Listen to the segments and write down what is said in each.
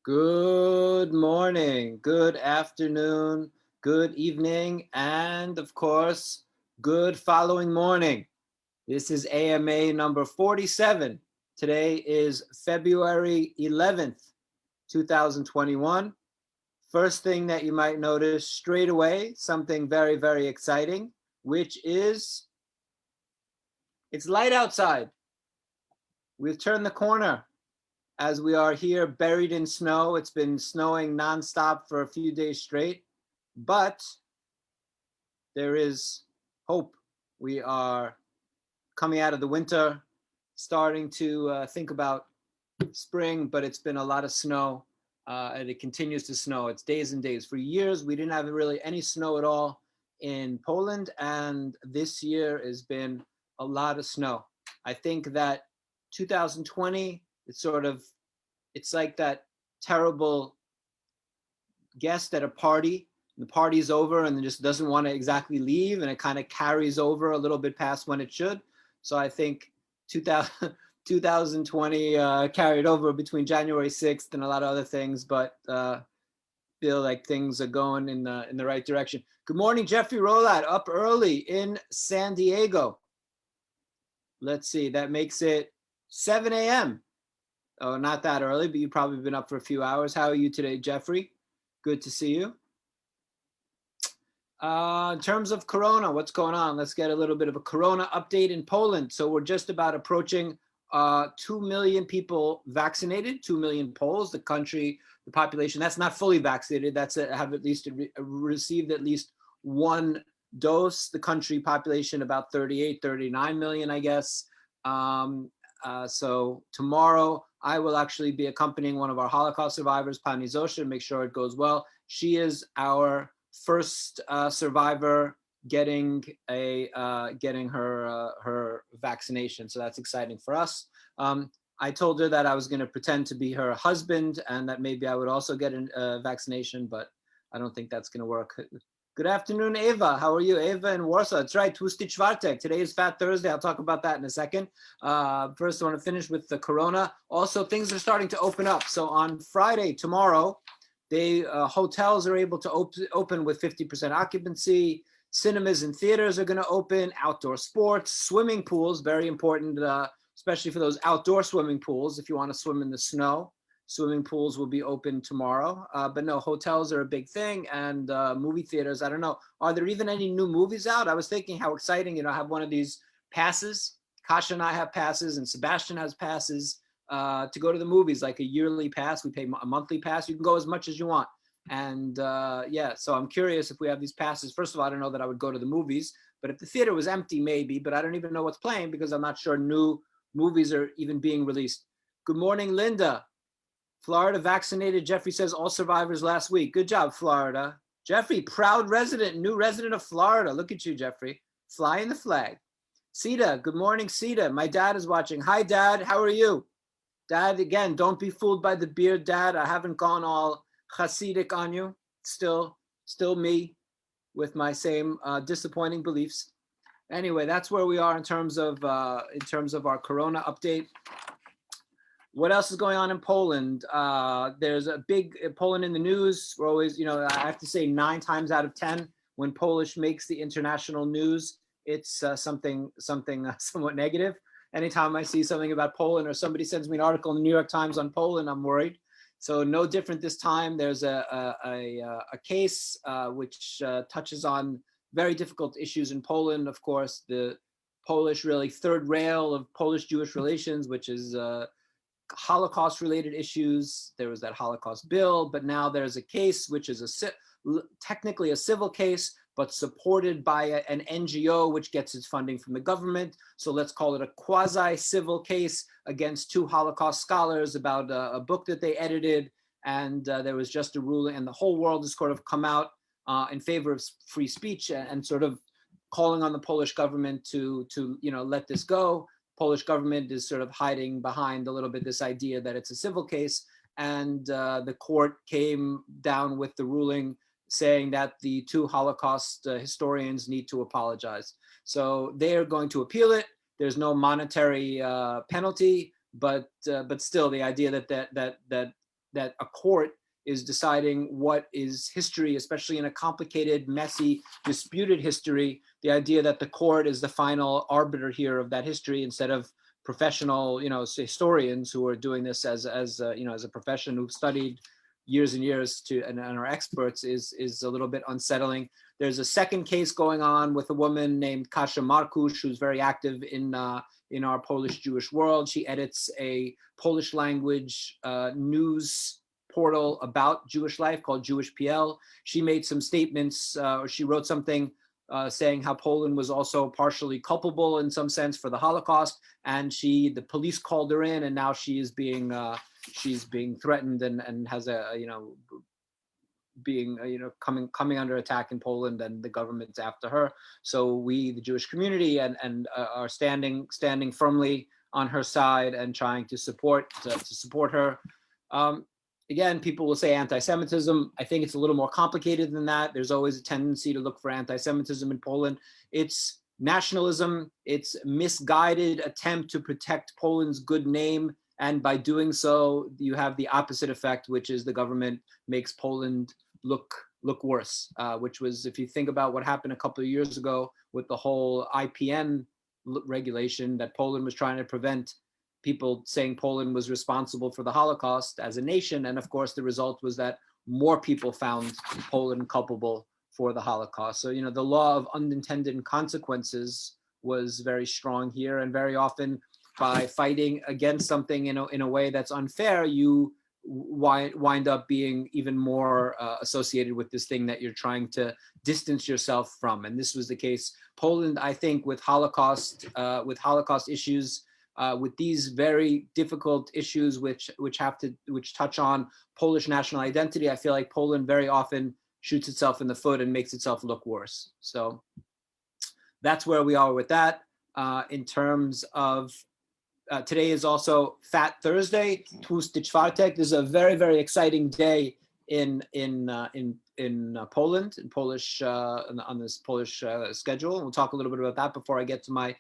Good morning, good afternoon, good evening, and of course, good following morning. This is AMA number 47. Today is February 11th, 2021. First thing that you might notice straight away, something very, very exciting, which is it's light outside. We've turned the corner. As we are here buried in snow. It's been snowing nonstop for a few days straight, but there is hope. We are coming out of the winter, starting to think about spring, but it's been a lot of snow and it continues to snow. It's days and days. For years, we didn't have really any snow at all in Poland, and this year has been a lot of snow. I think that 2020, it's like that terrible guest at a party. The party's over and it just doesn't want to exactly leave, and it kind of carries over a little bit past when it should. So I think 2020 carried over between January 6th and a lot of other things, but feel like things are going in the right direction. Good morning, Jeffrey Rolat, up early in San Diego. Let's see, that makes it 7 a.m. Oh, not that early, but you've probably been up for a few hours. How are you today, Jeffrey? Good to see you. In terms of Corona, what's going on? Let's get a little bit of a Corona update in Poland. So we're just about approaching 2 million people vaccinated, 2 million Poles, the country, the population that's not fully vaccinated, have at least received at least one dose. The country population about 38, 39 million, I guess. So tomorrow I will actually be accompanying one of our Holocaust survivors, Pani Zosha, to make sure it goes well. She is our first survivor getting her vaccination, so that's exciting for us. I told her that I was going to pretend to be her husband and that maybe I would also get a vaccination, but I don't think that's going to work. Good afternoon, Eva. How are you? Eva in Warsaw. That's right. Tłusty Czwartek. Today is Fat Thursday. I'll talk about that in a second. First, I want to finish with the Corona. Also, things are starting to open up. So on Friday, tomorrow, hotels are able to open with 50% occupancy. Cinemas and theaters are going to open. Outdoor sports, swimming pools, very important, especially for those outdoor swimming pools. If you want to swim in the snow, swimming pools will be open tomorrow. But no, hotels are a big thing, and movie theaters, I don't know. Are there even any new movies out? I was thinking how exciting, have one of these passes. Kasha and I have passes, and Sebastian has passes to go to the movies, like a yearly pass. We pay a monthly pass. You can go as much as you want. And yeah, so I'm curious if we have these passes. First of all, I don't know that I would go to the movies, but if the theater was empty, maybe, but I don't even know what's playing because I'm not sure new movies are even being released. Good morning, Linda. Florida vaccinated, Jeffrey says, all survivors last week. Good job, Florida. Jeffrey, proud resident, new resident of Florida. Look at you, Jeffrey. Flying the flag. Sita, good morning, Sita. My dad is watching. Hi, Dad. How are you? Dad, again, don't be fooled by the beard, Dad. I haven't gone all Hasidic on you. Still me with my same disappointing beliefs. Anyway, that's where we are in terms of our Corona update. What else is going on in Poland? There's a big Poland in the news. We're always, I have to say 9 times out of 10, when Polish makes the international news, it's something somewhat negative. Anytime I see something about Poland or somebody sends me an article in the New York Times on Poland, I'm worried. So no different this time. There's a case which touches on very difficult issues in Poland. Of course, the Polish really third rail of Polish-Jewish relations, which is Holocaust-related issues. There was that Holocaust bill, but now there's a case which is technically a civil case, but supported by an NGO which gets its funding from the government. So let's call it a quasi-civil case against 2 Holocaust scholars about a book that they edited. And there was just a ruling, and the whole world has sort of come out in favor of free speech and sort of calling on the Polish government to let this go. Polish government is sort of hiding behind a little bit this idea that it's a civil case, and the court came down with the ruling saying that the 2 Holocaust historians need to apologize. So they are going to appeal it. There's no monetary penalty, but still, the idea that that a court is deciding what is history, especially in a complicated, messy, disputed history. The idea that the court is the final arbiter here of that history instead of professional, historians who are doing this as a profession, who've studied years and years and are experts, is a little bit unsettling. There's a second case going on with a woman named Kasia Markusz, who's very active in our Polish Jewish world. She edits a Polish language news portal about Jewish life called Jewish PL. She made some statements, or she wrote something saying how Poland was also partially culpable in some sense for the Holocaust, and the police called her in, and now she's being threatened and has coming under attack in Poland, and the government's after her. So we, the Jewish community, and are standing firmly on her side and trying to support her. Again, people will say anti-Semitism. I think it's a little more complicated than that. There's always a tendency to look for anti-Semitism in Poland. It's nationalism. It's misguided attempt to protect Poland's good name. And by doing so, you have the opposite effect, which is the government makes Poland look worse, which was, if you think about what happened a couple of years ago with the whole IPN regulation, that Poland was trying to prevent people saying Poland was responsible for the Holocaust as a nation. And of course, the result was that more people found Poland culpable for the Holocaust. So, the law of unintended consequences was very strong here. And very often, by fighting against something in a way that's unfair, you wind up being even more associated with this thing that you're trying to distance yourself from. And this was the case. Poland, I think, with Holocaust issues, with these very difficult issues which touch on Polish national identity, I feel like Poland very often shoots itself in the foot and makes itself look worse. So that's where we are with that. In terms of today is also Fat Thursday, Tłusty Czwartek. This is a very, very exciting day in Poland, in Polish, on this Polish schedule. And we'll talk a little bit about that before I get to my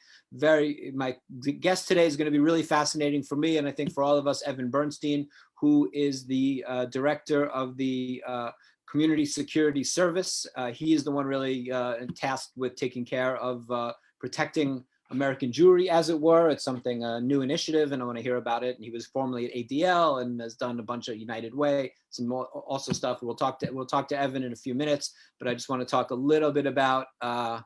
guest today. Is going to be really fascinating for me, and I think for all of us. Evan Bernstein, who is the director of the Community Security Service. He is the one really tasked with taking care of protecting American Jewry, as it were. It's something, a new initiative, and I want to hear about it. And he was formerly at ADL and has done a bunch of United Way, some more also stuff. We'll talk to Evan in a few minutes, but I just want to talk a little bit about a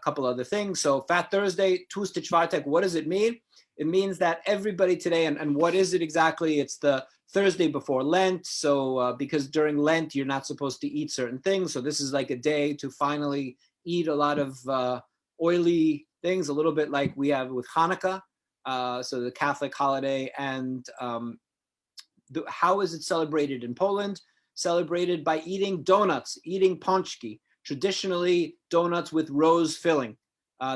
couple other things. So Fat Thursday, Tłusty Czwartek, what does it mean? It means that everybody today, and what is it exactly? It's the Thursday before Lent. So because during Lent, you're not supposed to eat certain things. So this is like a day to finally eat a lot of oily things, a little bit like we have with Hanukkah, so the Catholic holiday. And how is it celebrated in Poland? Celebrated by eating donuts, eating pączki, traditionally donuts with rose filling.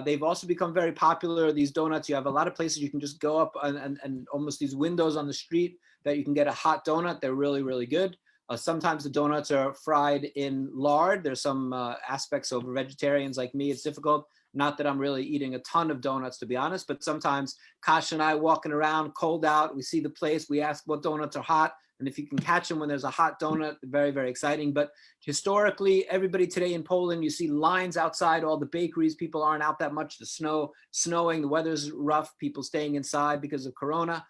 They've also become very popular, these donuts. You have a lot of places you can just go up and almost these windows on the street that you can get a hot donut. They're really, really good. Sometimes the donuts are fried in lard. There's some aspects over vegetarians like me, it's difficult. Not that I'm really eating a ton of donuts, to be honest, but sometimes Kasia and I walking around cold out, we see the place, we ask what donuts are hot. And if you can catch them when there's a hot donut, very, very exciting. But historically, everybody today in Poland, you see lines outside all the bakeries. People aren't out that much. The snowing, the weather's rough, people staying inside because of Corona.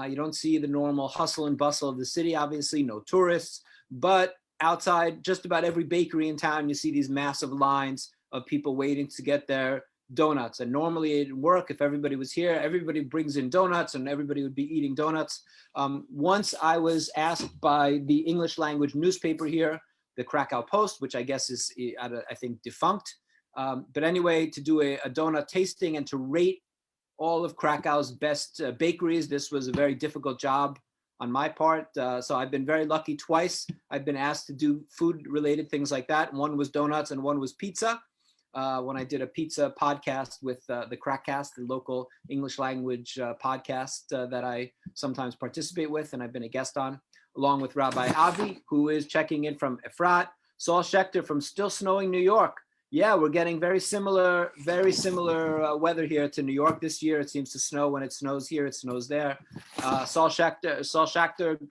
You don't see the normal hustle and bustle of the city, obviously, no tourists. But outside just about every bakery in town, you see these massive lines of people waiting to get their donuts. And normally it'd work if everybody was here. Everybody brings in donuts and everybody would be eating donuts. Once I was asked by the English language newspaper here, the Krakow Post, which I guess is, I think, defunct. But anyway, to do a donut tasting and to rate all of Krakow's best bakeries. This was a very difficult job on my part. So I've been very lucky twice. I've been asked to do food related things like that. One was donuts and one was pizza. When I did a pizza podcast with the Crackcast, the local English language podcast that I sometimes participate with, and I've been a guest on, along with Rabbi Avi, who is checking in from Efrat, Saul Schechter from still snowing New York. Yeah, we're getting very similar weather here to New York this year. It seems to snow when it snows here, it snows there. Saul Schechter,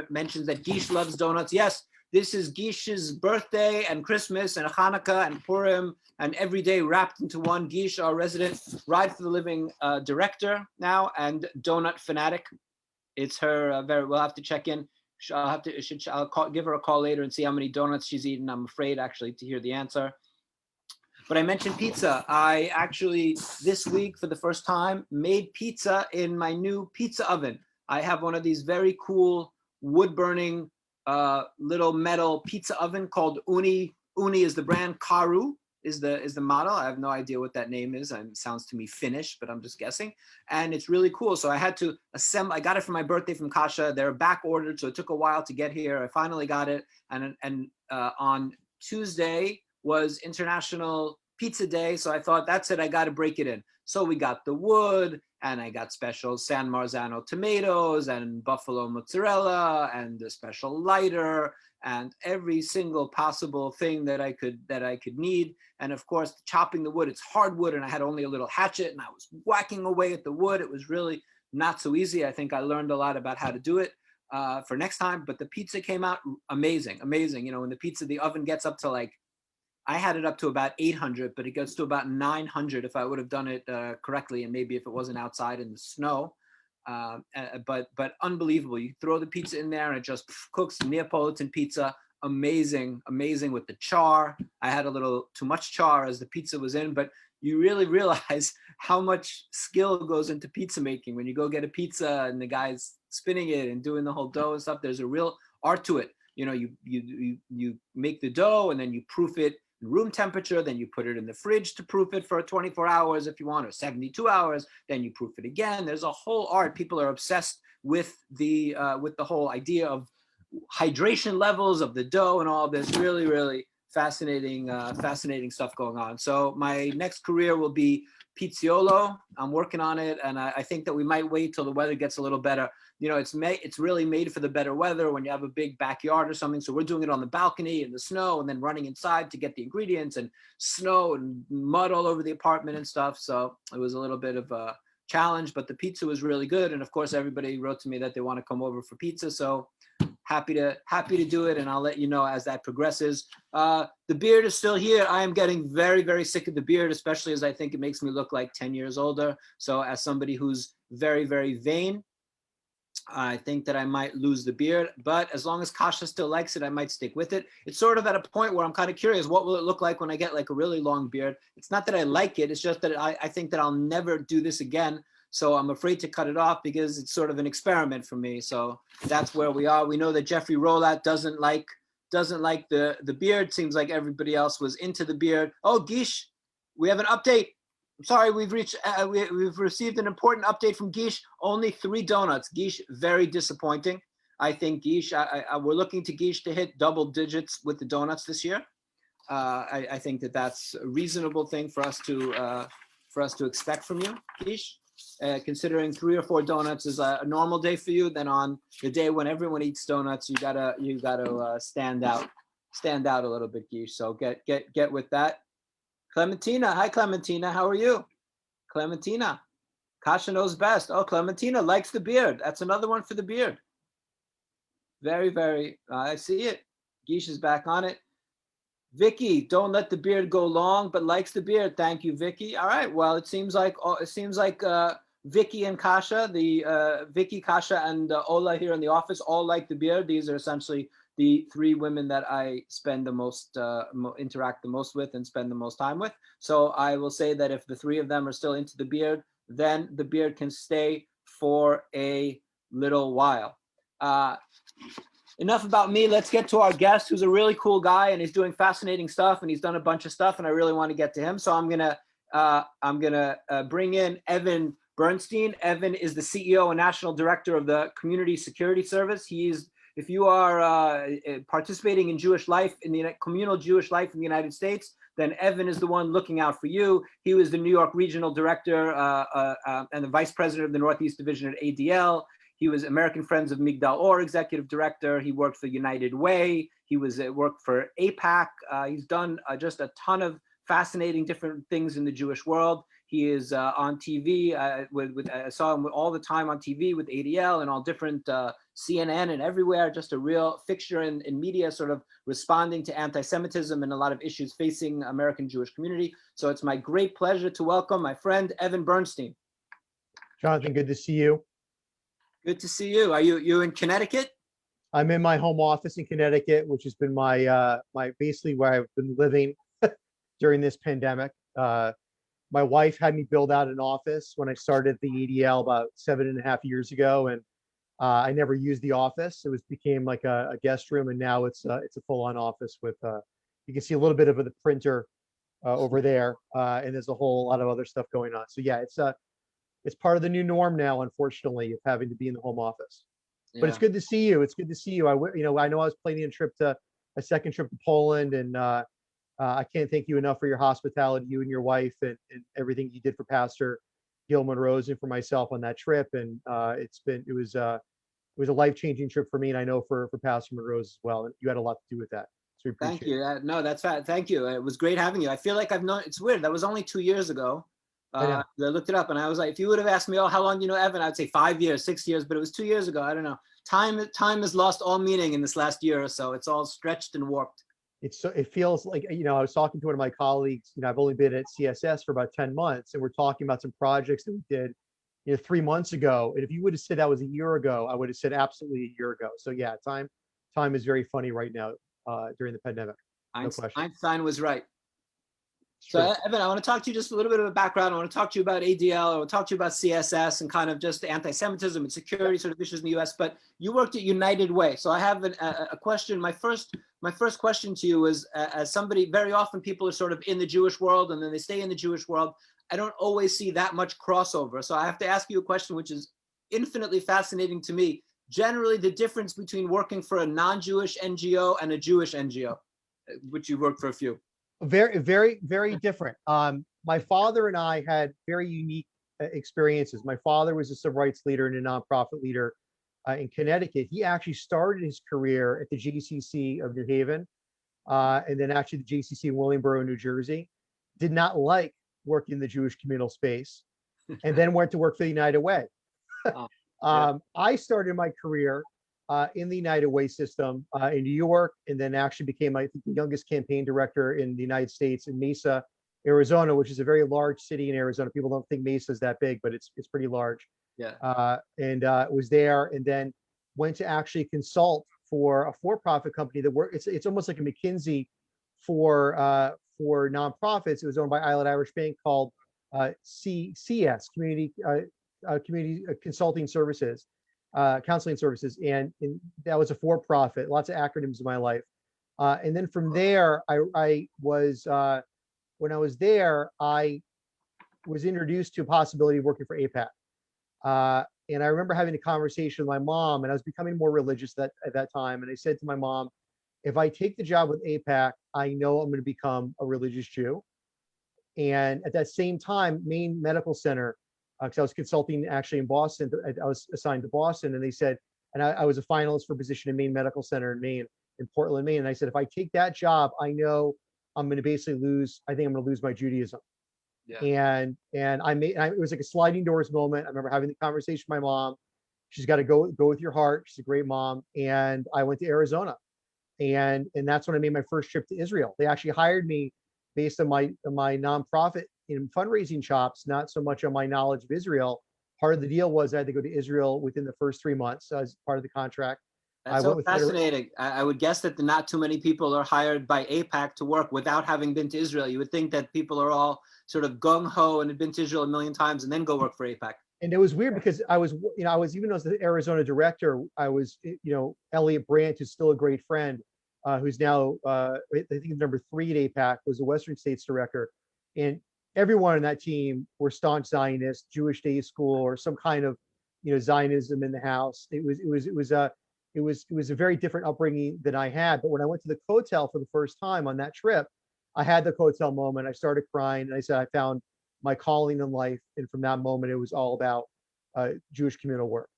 mentions that Gish loves donuts. Yes, this is Gish's birthday and Christmas and Hanukkah and Purim and every day wrapped into one. Gish, our resident Ride for the Living director now and donut fanatic. It's her we'll have to check in. I'll give her a call later and see how many donuts she's eaten. I'm afraid actually to hear the answer. But I mentioned pizza. I actually, this week, for the first time, made pizza in my new pizza oven. I have one of these very cool wood-burning little metal pizza oven called Uni. Uni is the brand, Karu is the model. I have no idea what that name is. It sounds to me Finnish, but I'm just guessing. And it's really cool. So I had to assemble. I got it for my birthday from Kasha. They're back ordered, so it took a while to get here. I finally got it. And on Tuesday was International Pizza Day. So I thought, that's it, I got to break it in. So we got the wood, and I got special San Marzano tomatoes and buffalo mozzarella and the special lighter and every single possible thing that I could need. And of course, chopping the wood, it's hardwood, and I had only a little hatchet, and I was whacking away at the wood. It was really not so easy. I think I learned a lot about how to do it for next time. But the pizza came out amazing, amazing. You know, when the oven gets up to like, I had it up to about 800, but it gets to about 900 if I would have done it correctly, and maybe if it wasn't outside in the snow. But unbelievable. You throw the pizza in there and it just cooks. Neapolitan pizza, amazing, amazing with the char. I had a little too much char as the pizza was in, but you really realize how much skill goes into pizza making. When you go get a pizza and the guy's spinning it and doing the whole dough and stuff, there's a real art to it. You know, you make the dough and then you proof it room temperature, then you put it in the fridge to proof it for 24 hours if you want, or 72 hours, then you proof it again. There's a whole art. People are obsessed with the whole idea of hydration levels of the dough and all this really, really fascinating stuff going on. So my next career will be pizziolo. I'm working on it, and I think that we might wait till the weather gets a little better. You know, it's really made for the better weather when you have a big backyard or something. So we're doing it on the balcony in the snow, and then running inside to get the ingredients, and snow and mud all over the apartment and stuff. So it was a little bit of a challenge, but the pizza was really good. And of course, everybody wrote to me that they want to come over for pizza. So happy to do it, and I'll let you know as that progresses. The beard is still here. I am getting very, very sick of the beard, especially as I think it makes me look like 10 years older. So as somebody who's very, very vain, I think that I might lose the beard, but as long as Kasha still likes it, I might stick with it. It's sort of at a point where I'm kind of curious, what will it look like when I get like a really long beard? It's not that I like it, it's just that I think that I'll never do this again. So I'm afraid to cut it off because it's sort of an experiment for me. So that's where we are. We know that Jeffrey Rolat doesn't like the beard. Seems like everybody else was into the beard. Oh, Gish, we have an update. Sorry, we've received an important update from Gish. Only 3 donuts. Gish, very disappointing. I think Gish, we're looking to Gish to hit double digits with the donuts this year. I think that that's a reasonable thing for us to expect from you, Gish. Considering 3 or 4 donuts is a normal day for you, then on the day when everyone eats donuts, you gotta stand out a little bit, Gish. So get with that. Clementina, hi Clementina, how are you? Clementina, Kasha knows best. Oh, Clementina likes the beard. That's another one for the beard. Very, very, I see it. Gish is back on it. Vicky, don't let the beard go long, but likes the beard. Thank you, Vicky. All right, well, it seems like Vicky and Kasha, Vicky, Kasha, and Ola here in the office all like the beard. These are essentially the 3 women that I spend the most, interact the most with and spend the most time with. So I will say that if the 3 of them are still into the beard, then the beard can stay for a little while. Enough about me. Let's get to our guest, who's a really cool guy, and he's doing fascinating stuff, and he's done a bunch of stuff, and I really want to get to him. So I'm gonna bring in Evan Bernstein. Evan is the CEO and National Director of the Community Security Service. If you are participating in Jewish life, in the communal Jewish life in the United States, then Evan is the one looking out for you. He was the New York Regional Director and the Vice President of the Northeast Division at ADL. He was American Friends of Migdal Or Executive Director. He worked for United Way. He worked for AIPAC. He's done just a ton of fascinating different things in the Jewish world. He is on TV. I saw him all the time on TV with ADL and all different CNN and everywhere, just a real fixture in media, sort of responding to anti-Semitism and a lot of issues facing American Jewish community. So it's my great pleasure to welcome my friend, Evan Bernstein. Jonathan, good to see you. Good to see you. Are you in Connecticut? I'm in my home office in Connecticut, which has been my basically where I've been living during this pandemic. My wife had me build out an office when I started the ADL about 7.5 years ago, and I never used the office. It became like a guest room, and now it's a full-on office with you can see a little bit of the printer over there, and there's a whole lot of other stuff going on. So yeah, it's part of the new norm now, unfortunately, of having to be in the home office. But it's good to see you. It's good to see you. I know I was planning a second trip to Poland, and I can't thank you enough for your hospitality, you and your wife, and everything you did for Pastor Gilman Rose and for myself on that trip. And it was a life-changing trip for me, and I know for Pastor Monroe's as well. And you had a lot to do with that. So we appreciate Thank you. it. No, that's fine. Thank you. It was great having you. I feel like I've known. It's weird. That was only 2 years ago. I looked it up, and I was like, if you would have asked me, oh, how long do you know Evan? I'd say 5 years, 6 years, but it was 2 years ago. I don't know. Time has lost all meaning in this last year or so. It's all stretched and warped. It feels like, I was talking to one of my colleagues, I've only been at CSS for about 10 months, and we're talking about some projects that we did, 3 months ago. And if you would have said that was a year ago, I would have said absolutely a year ago. So yeah, time is very funny right now during the pandemic. No question. Einstein was right. So Evan, I want to talk to you just a little bit of a background. I want to talk to you about ADL. I want to talk to you about CSS and kind of just anti-Semitism and security sort of issues in the U.S. But you worked at United Way, so I have a question. My first question to you is, as somebody, very often people are sort of in the Jewish world and then they stay in the Jewish world. I don't always see that much crossover. So I have to ask you a question which is infinitely fascinating to me. Generally, the difference between working for a non-Jewish NGO and a Jewish NGO, which you worked for a few. Very, very, very different. My father and I had very unique experiences. My father was a civil rights leader and a nonprofit leader in Connecticut. He actually started his career at the JCC of New Haven, and then actually the JCC in Williamsboro, New Jersey. Did not like working in the Jewish communal space, and then went to work for the United Way. I started my career in the United Way system in New York, and then actually became, I think, the youngest campaign director in the United States in Mesa, Arizona, which is a very large city in Arizona. People don't think Mesa is that big, but it's pretty large. And was there, and then went to actually consult for a for-profit company that it's almost like a McKinsey for nonprofits. It was owned by Island Irish Bank, called CS, Community Consulting Services. Counseling services, and that was a for-profit. Lots of acronyms in my life, and then from there, I was when I was there, I was introduced to a possibility of working for AIPAC, and I remember having a conversation with my mom, and I was becoming more religious at that time, and I said to my mom, if I take the job with AIPAC, I know I'm going to become a religious Jew. And at that same time, Maine Medical Center, because I was consulting actually in Boston. I was assigned to Boston, and they said, and I was a finalist for a position in Maine Medical Center in Maine, in Portland, Maine. And I said, if I take that job, I know I'm going to basically I think I'm going to lose my Judaism. And it was like a sliding doors moment. I remember having the conversation with my mom. She's got to go with your heart. She's a great mom. And I went to Arizona, and that's when I made my first trip to Israel. They actually hired me based on my nonprofit in fundraising chops, not so much on my knowledge of Israel. Part of the deal was I had to go to Israel within the first 3 months as part of the contract. That's so fascinating. I would guess that not too many people are hired by AIPAC to work without having been to Israel. You would think that people are all sort of gung-ho and had been to Israel a million times and then go work for AIPAC. And it was weird because I was even as the Arizona director, I was, Elliot Brandt, who's still a great friend, who's now, I think number 3 at AIPAC, was the Western States director. And everyone on that team were staunch Zionists, Jewish day school, or some kind of, Zionism in the house. It was a very different upbringing than I had. But when I went to the Kotel for the first time on that trip, I had the Kotel moment. I started crying, and I said I found my calling in life. And from that moment, it was all about Jewish communal work.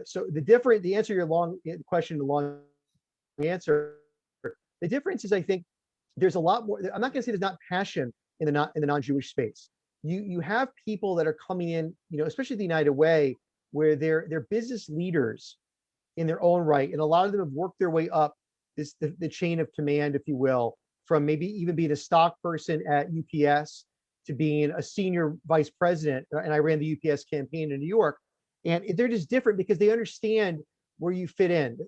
So the answer to your long question, the long answer, the difference is, I think there's a lot more. I'm not going to say there's not passion in the non-Jewish space. You have people that are coming in, especially the United Way, where they're business leaders in their own right. And a lot of them have worked their way up the chain of command, if you will, from maybe even being a stock person at UPS to being a senior vice president. And I ran the UPS campaign in New York. And they're just different because they understand where you fit in.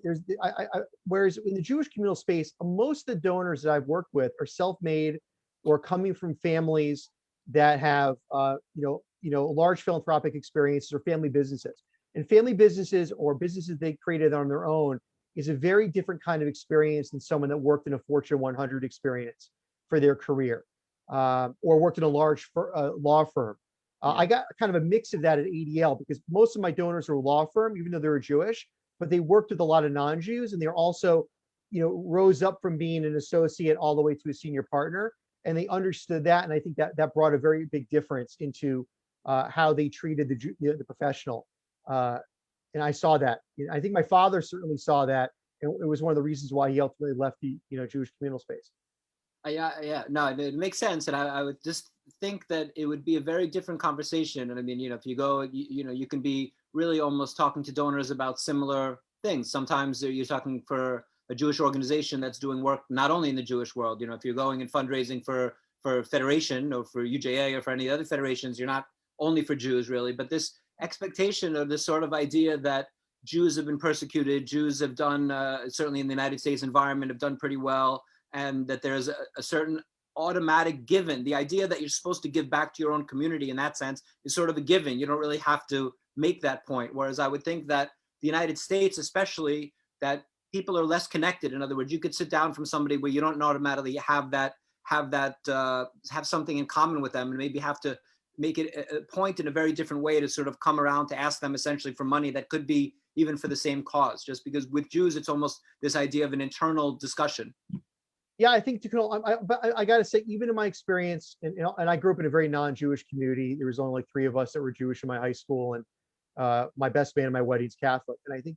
Whereas in the Jewish communal space, most of the donors that I've worked with are self-made or coming from families that have large philanthropic experiences or family businesses. And family businesses or businesses they created on their own is a very different kind of experience than someone that worked in a Fortune 100 experience for their career, or worked in a large law firm. I got kind of a mix of that at ADL because most of my donors were a law firm, even though they were Jewish, but they worked with a lot of non-Jews, and they're also, rose up from being an associate all the way to a senior partner, and they understood that. And I think that brought a very big difference into how they treated the professional. And I saw that. I think my father certainly saw that, and it was one of the reasons why he ultimately left the Jewish communal space. Yeah, no, it makes sense, and I would just think that it would be a very different conversation. And I mean, if you go, you can be really almost talking to donors about similar things. Sometimes you're talking for a Jewish organization that's doing work not only in the Jewish world. If you're going and fundraising for Federation or for UJA or for any other federations, you're not only for Jews really, but this expectation or this sort of idea that Jews have been persecuted, Jews have done, certainly in the United States environment, have done pretty well, and that there's a certain automatic given. The idea that you're supposed to give back to your own community in that sense is sort of a given. You don't really have to make that point. Whereas I would think that the United States, especially, that people are less connected. In other words, you could sit down from somebody where you don't automatically have something in common with them, and maybe have to make it a point in a very different way to sort of come around to ask them essentially for money that could be even for the same cause. Just because with Jews, it's almost this idea of an internal discussion. Yeah, I think but I got to say, even in my experience, and I grew up in a very non-Jewish community. There was only like 3 of us that were Jewish in my high school, and my best man at my wedding's Catholic. And I think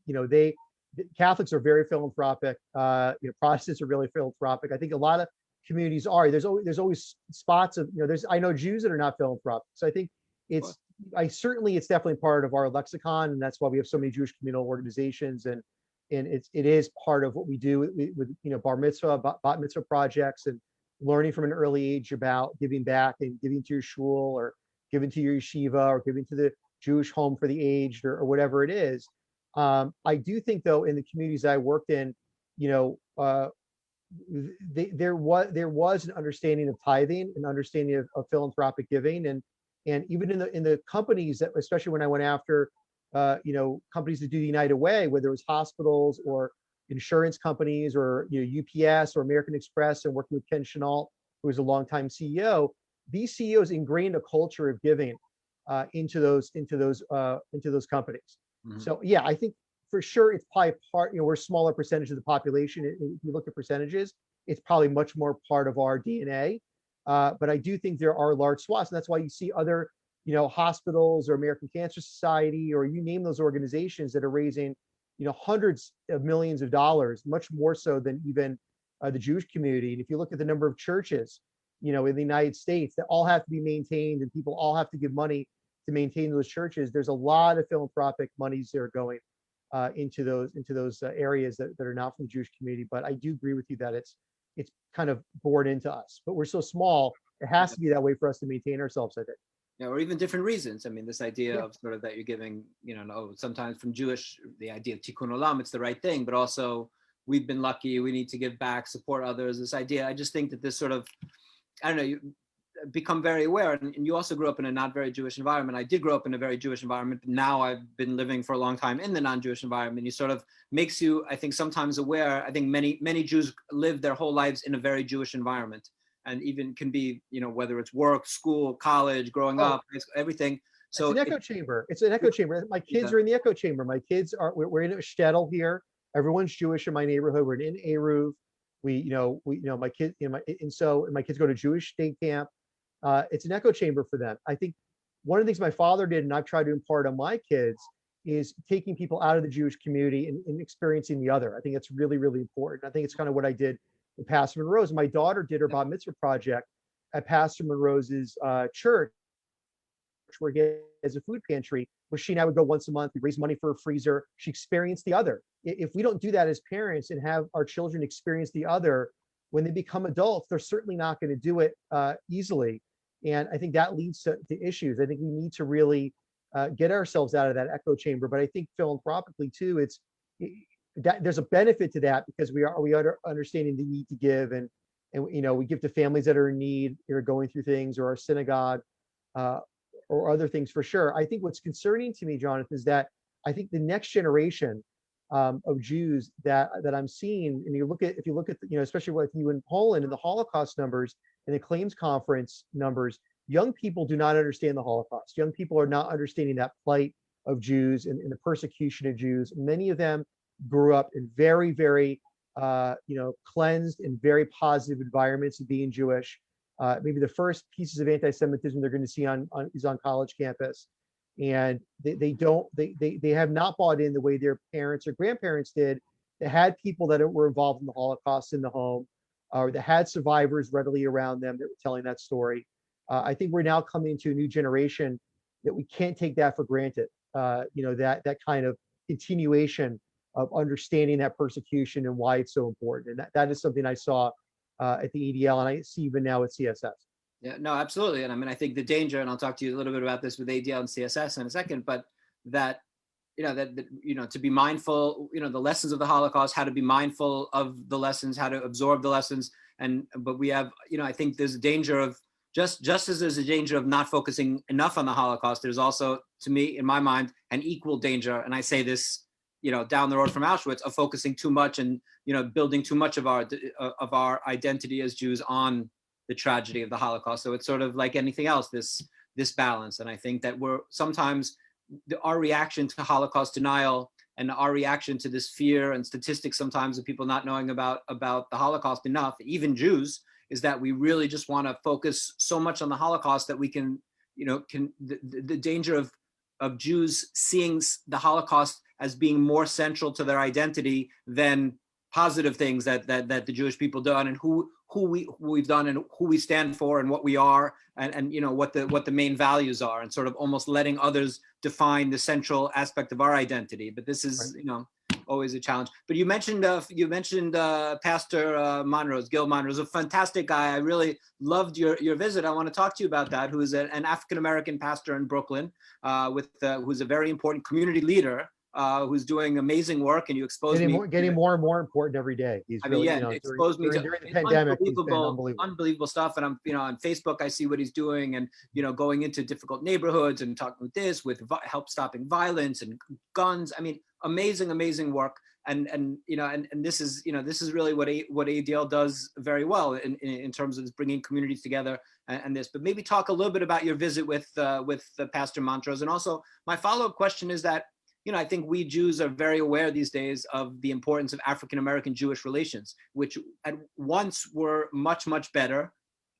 Catholics are very philanthropic. Protestants are really philanthropic. I think a lot of communities are. There's always spots of I know Jews that are not philanthropic. So I think it's definitely part of our lexicon, and that's why we have so many Jewish communal organizations, and it is part of what we do with bar mitzvah, bat mitzvah projects, and learning from an early age about giving back and giving to your shul or giving to your yeshiva or giving to the Jewish home for the aged or whatever it is. I do think though, in the communities I worked in, there was an understanding of tithing, an understanding of philanthropic giving, and even in the companies that, especially when I went after companies that do the United Way, whether it was hospitals or insurance companies or UPS or American Express, and working with Ken Chenault, who was a longtime CEO. These CEOs ingrained a culture of giving into those companies. Mm-hmm. So yeah, I think for sure it's probably part. We're a smaller percentage of the population. If you look at percentages, it's probably much more part of our DNA. But I do think there are large swaths, and that's why you see other hospitals or American Cancer Society, or you name those organizations that are raising, hundreds of millions of dollars, much more so than even the Jewish community. And if you look at the number of churches, in the United States that all have to be maintained, and people all have to give money to maintain those churches, there's a lot of philanthropic monies that are going into those areas that are not from the Jewish community. But I do agree with you that it's kind of born into us. But we're so small, it has to be that way for us to maintain ourselves, I think. Or even different reasons. I mean, this idea of sort of that you're giving, sometimes from Jewish, the idea of tikkun olam, it's the right thing, but also we've been lucky, we need to give back, support others. This idea, I just think that this sort of, I don't know, you become very aware. And you also grew up in a not very Jewish environment. I did grow up in a very Jewish environment, but now I've been living for a long time in the non-Jewish environment. You sort of makes you, I think, sometimes aware. I think many Jews live their whole lives in a very Jewish environment. And even can be, whether it's work, school, college, growing up, everything. So it's an echo chamber. It's an echo chamber. My kids are in the echo chamber. My kids we're in a shtetl here. Everyone's Jewish in my neighborhood. We're in Eruv. My kids, and my kids go to Jewish state camp. It's an echo chamber for them. I think one of the things my father did, and I've tried to impart on my kids, is taking people out of the Jewish community and experiencing the other. I think it's really, really important. I think it's kind of what I did with Pastor Monroe's. My daughter did her bat mitzvah project at Pastor Monroe's church, where he has a food pantry, where she and I would go once a month. We raise money for a freezer. She experienced the other. If we don't do that as parents and have our children experience the other, when they become adults, they're certainly not going to do it easily. And I think that leads to issues. I think we need to really get ourselves out of that echo chamber. But I think philanthropically too, that there's a benefit to that, because we are understanding the need to give, and we give to families that are in need, or going through things, or our synagogue, or other things for sure. I think what's concerning to me, Jonathan, is that I think the next generation of Jews that I'm seeing, and if you look at especially with you in Poland and the Holocaust numbers and the claims conference numbers, young people do not understand the Holocaust. Young people are not understanding that plight of Jews and the persecution of Jews. Many of them grew up in very, very cleansed and very positive environments of being Jewish. Maybe the first pieces of anti-Semitism they're going to see is on college campus, and they have not bought in the way their parents or grandparents did, that had people that were involved in the Holocaust in the home, or that had survivors readily around them that were telling that story. I think we're now coming to a new generation that we can't take that for granted. That kind of continuation of understanding that persecution and why it's so important. And that is something I saw at the EDL, and I see even now at CSS. Yeah, no, absolutely. And I mean, I think the danger, and I'll talk to you a little bit about this with ADL and CSS in a second, but that to be mindful, the lessons of the Holocaust, how to be mindful of the lessons, how to absorb the lessons. But we have, I think there's a danger of, just as there's a danger of not focusing enough on the Holocaust, there's also, to me, in my mind, an equal danger. And I say this, down the road from Auschwitz, of focusing too much and, building too much of our identity as Jews on the tragedy of the Holocaust. So it's sort of like anything else, this balance. And I think that sometimes our reaction to Holocaust denial and our reaction to this fear and statistics sometimes of people not knowing about the Holocaust enough, even Jews, is that we really just want to focus so much on the Holocaust that we can the danger of Jews seeing the Holocaust as being more central to their identity than positive things that the Jewish people done, and who we've done, and who we stand for, and what we are, and what the main values are, and sort of almost letting others define the central aspect of our identity. But this is always a challenge. But you mentioned Pastor Monrose, Gil Monrose, a fantastic guy. I really loved your visit. I want to talk to you about that. Who is an African American pastor in Brooklyn, who's a very important community leader. Who's doing amazing work, and you exposed getting more and more important every day. He's really, exposed me to during the pandemic, unbelievable stuff. And I'm, on Facebook, I see what he's doing, and going into difficult neighborhoods and talking with help stopping violence and guns. I mean, amazing work. And this is really what ADL does very well in terms of bringing communities together and this. But maybe talk a little bit about your visit with Pastor Montrose, and also my follow-up question is that. I think we Jews are very aware these days of the importance of African-American Jewish relations, which at once were much, much better.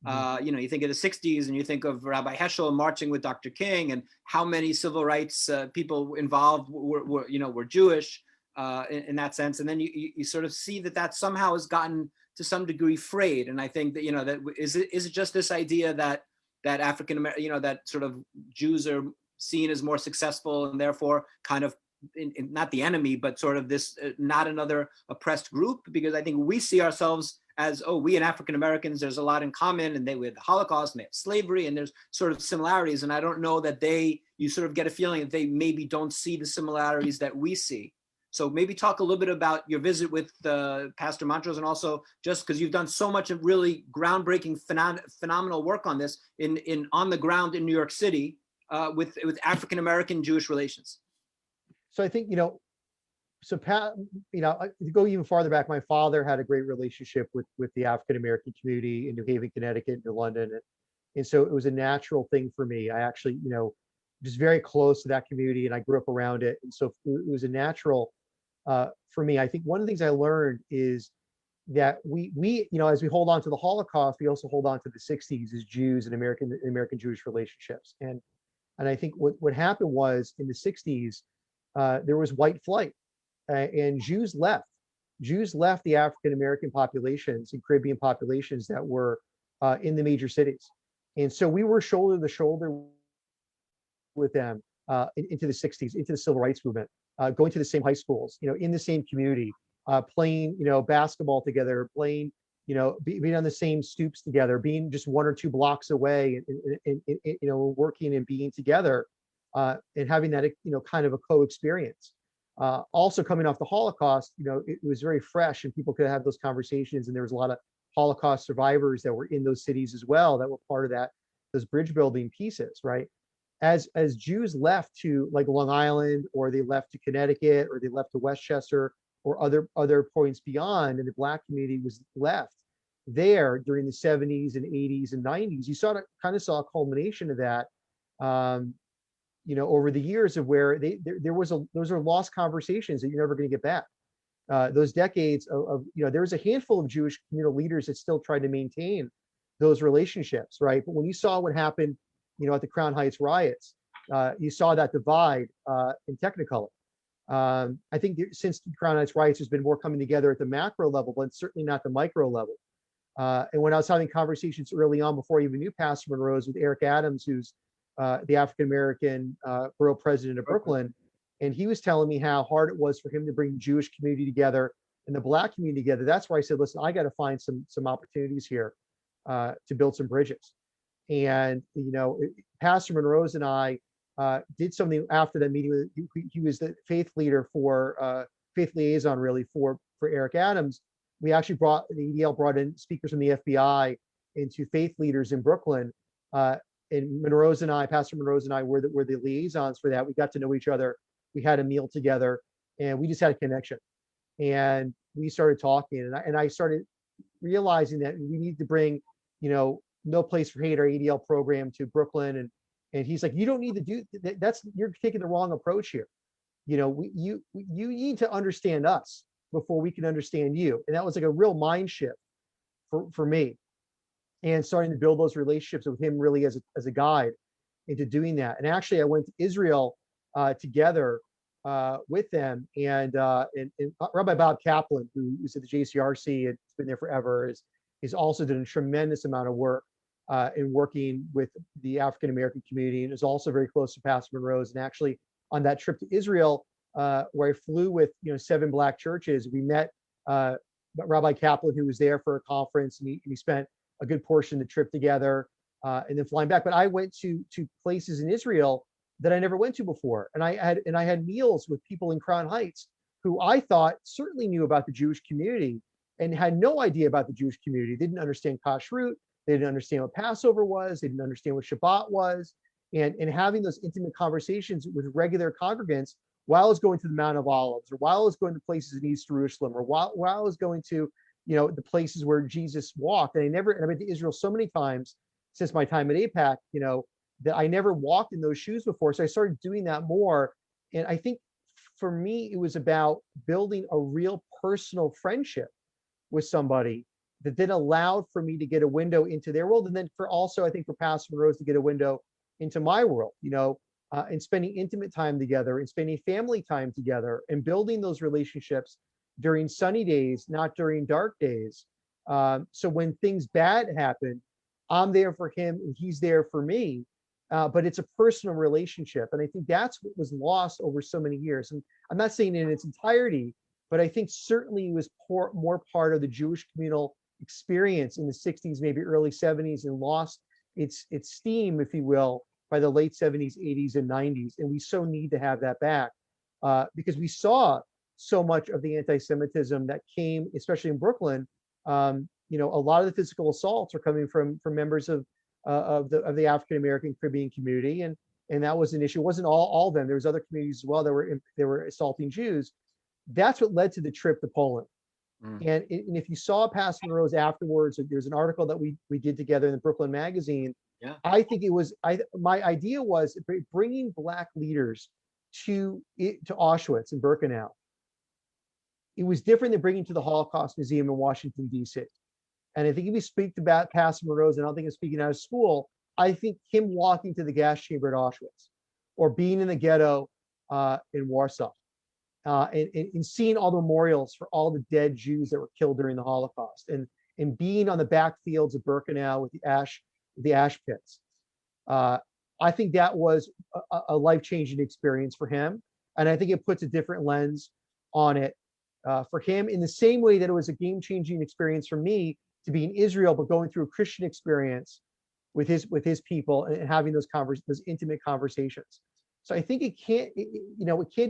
You think of the 60s and you think of Rabbi Heschel marching with Dr. King, and how many civil rights people involved were Jewish in that sense. And then you sort of see that somehow has gotten to some degree frayed. And I think that, that is it just this idea that African-American, that sort of Jews are seen as more successful and therefore kind of not the enemy, but sort of this not another oppressed group? Because I think we see ourselves as, we and African Americans, there's a lot in common, and we had the Holocaust and they have slavery, and there's sort of similarities. And I don't know that you sort of get a feeling that they maybe don't see the similarities that we see. So maybe talk a little bit about your visit with Pastor Montrose, and also just because you've done so much of really groundbreaking, phenomenal work on this on the ground in New York City. With African-American Jewish relations. So I think, to go even farther back, my father had a great relationship with the African-American community in New Haven, Connecticut, and London. And so it was a natural thing for me. I actually, just very close to that community, and I grew up around it. And so it was a natural for me. I think one of the things I learned is that we as we hold on to the Holocaust, we also hold on to the 60s as Jews and American Jewish relationships. And I think what happened was in the 60s, there was white flight, and Jews left. Jews left the African-American populations and Caribbean populations that were in the major cities. And so we were shoulder to shoulder with them into the 60s, into the civil rights movement, going to the same high schools, in the same community, playing, basketball together, playing, being on the same stoops together, being just 1 or 2 blocks away, and working and being together, and having that, kind of a co-experience. Also coming off the Holocaust, it was very fresh, and people could have those conversations, and there was a lot of Holocaust survivors that were in those cities as well that were part of that, those bridge building pieces, right? As Jews left to like Long Island, or they left to Connecticut, or they left to Westchester, or other points beyond, and the Black community was left there during the 70s and 80s and 90s, you kind of saw a culmination of that, over the years, of where those are lost conversations that you're never going to get back. Those decades of there was a handful of Jewish communal leaders that still tried to maintain those relationships, right? But when you saw what happened, at the Crown Heights riots, you saw that divide in Technicolor. I think since the Crown Heights riots, there's been more coming together at the macro level, but certainly not the micro level. And when I was having conversations early on, before I even knew Pastor Monroe's, with Eric Adams, who's the African-American borough president of Brooklyn, and he was telling me how hard it was for him to bring the Jewish community together and the Black community together. That's where I said, listen, I got to find some opportunities here to build some bridges. And Pastor Monroe's and I did something after that meeting. He was the faith leader faith liaison really for Eric Adams. We actually the EDL brought in speakers from the FBI into faith leaders in Brooklyn. And Pastor Monroe's and I were the liaisons for that. We got to know each other. We had a meal together, and we just had a connection. And we started talking, and I started realizing that we need to bring, No Place for Hate, our EDL program, to Brooklyn. And he's like, you don't need to do that. You're taking the wrong approach here. You need to understand us before we can understand you. And that was like a real mind shift for me, and starting to build those relationships with him really as a guide into doing that. And actually, I went to Israel together with them, and Rabbi Bob Kaplan, who is at the JCRC and has been there forever, is also done a tremendous amount of work in working with the African American community, and is also very close to Pastor Monroe's. And actually, on that trip to Israel, where I flew with 7 Black churches, we met Rabbi Kaplan, who was there for a conference, and he spent a good portion of the trip together, and then flying back. But I went to places in Israel that I never went to before, and I had meals with people in Crown Heights who I thought certainly knew about the Jewish community and had no idea about the Jewish community. They didn't understand kashrut. They didn't understand what Passover was. They didn't understand what Shabbat was. And having those intimate conversations with regular congregants while I was going to the Mount of Olives, or while I was going to places in East Jerusalem, or while I was going to the places where Jesus walked. And I've been to Israel so many times since my time at APAC, that I never walked in those shoes before. So I started doing that more. And I think for me, it was about building a real personal friendship with somebody that then allowed for me to get a window into their world. And then I think for Pastor Monroe to get a window into my world, and spending intimate time together, and spending family time together, and building those relationships during sunny days, not during dark days. So when things bad happen, I'm there for him and he's there for me. But it's a personal relationship. And I think that's what was lost over so many years. And I'm not saying in its entirety, but I think certainly it was more part of the Jewish communal experience in the 60s, maybe early 70s, and lost its steam, if you will, by the late 70s, 80s, and 90s. And we so need to have that back, because we saw so much of the anti-Semitism that came, especially in Brooklyn. A lot of the physical assaults are coming from members of the African American Caribbean community, and that was an issue. It wasn't all of them. There was other communities as well that were assaulting Jews. That's what led to the trip to Poland. And if you saw Pastor Monroe's afterwards, there's an article that we did together in the Brooklyn Magazine. Yeah. I think my idea was bringing Black leaders to Auschwitz and Birkenau. It was different than bringing to the Holocaust Museum in Washington, D.C. And I think if you speak about Pastor Monroe's, and I don't think I'm speaking out of school, I think him walking to the gas chamber at Auschwitz, or being in the ghetto in Warsaw, and seeing all the memorials for all the dead Jews that were killed during the Holocaust, and being on the backfields of Birkenau with the ash pits. I think that was a life-changing experience for him. And I think it puts a different lens on it for him, in the same way that it was a game-changing experience for me to be in Israel, but going through a Christian experience with his people and having those intimate conversations. So I think it can't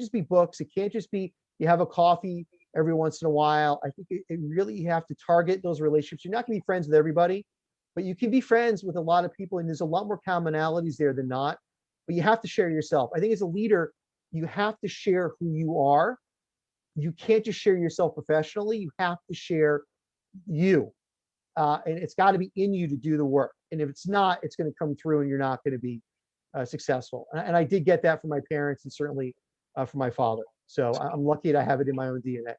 just be books. It can't just be you have a coffee every once in a while. I think it really, you have to target those relationships. You're not going to be friends with everybody, but you can be friends with a lot of people, and there's a lot more commonalities there than not. But you have to share yourself. I think as a leader, you have to share who you are. You can't just share yourself professionally. You have to share you. And it's got to be in you to do the work. And if it's not, it's going to come through and you're not going to be successful. And I did get that from my parents, and certainly from my father. So I'm lucky to have it in my own DNA.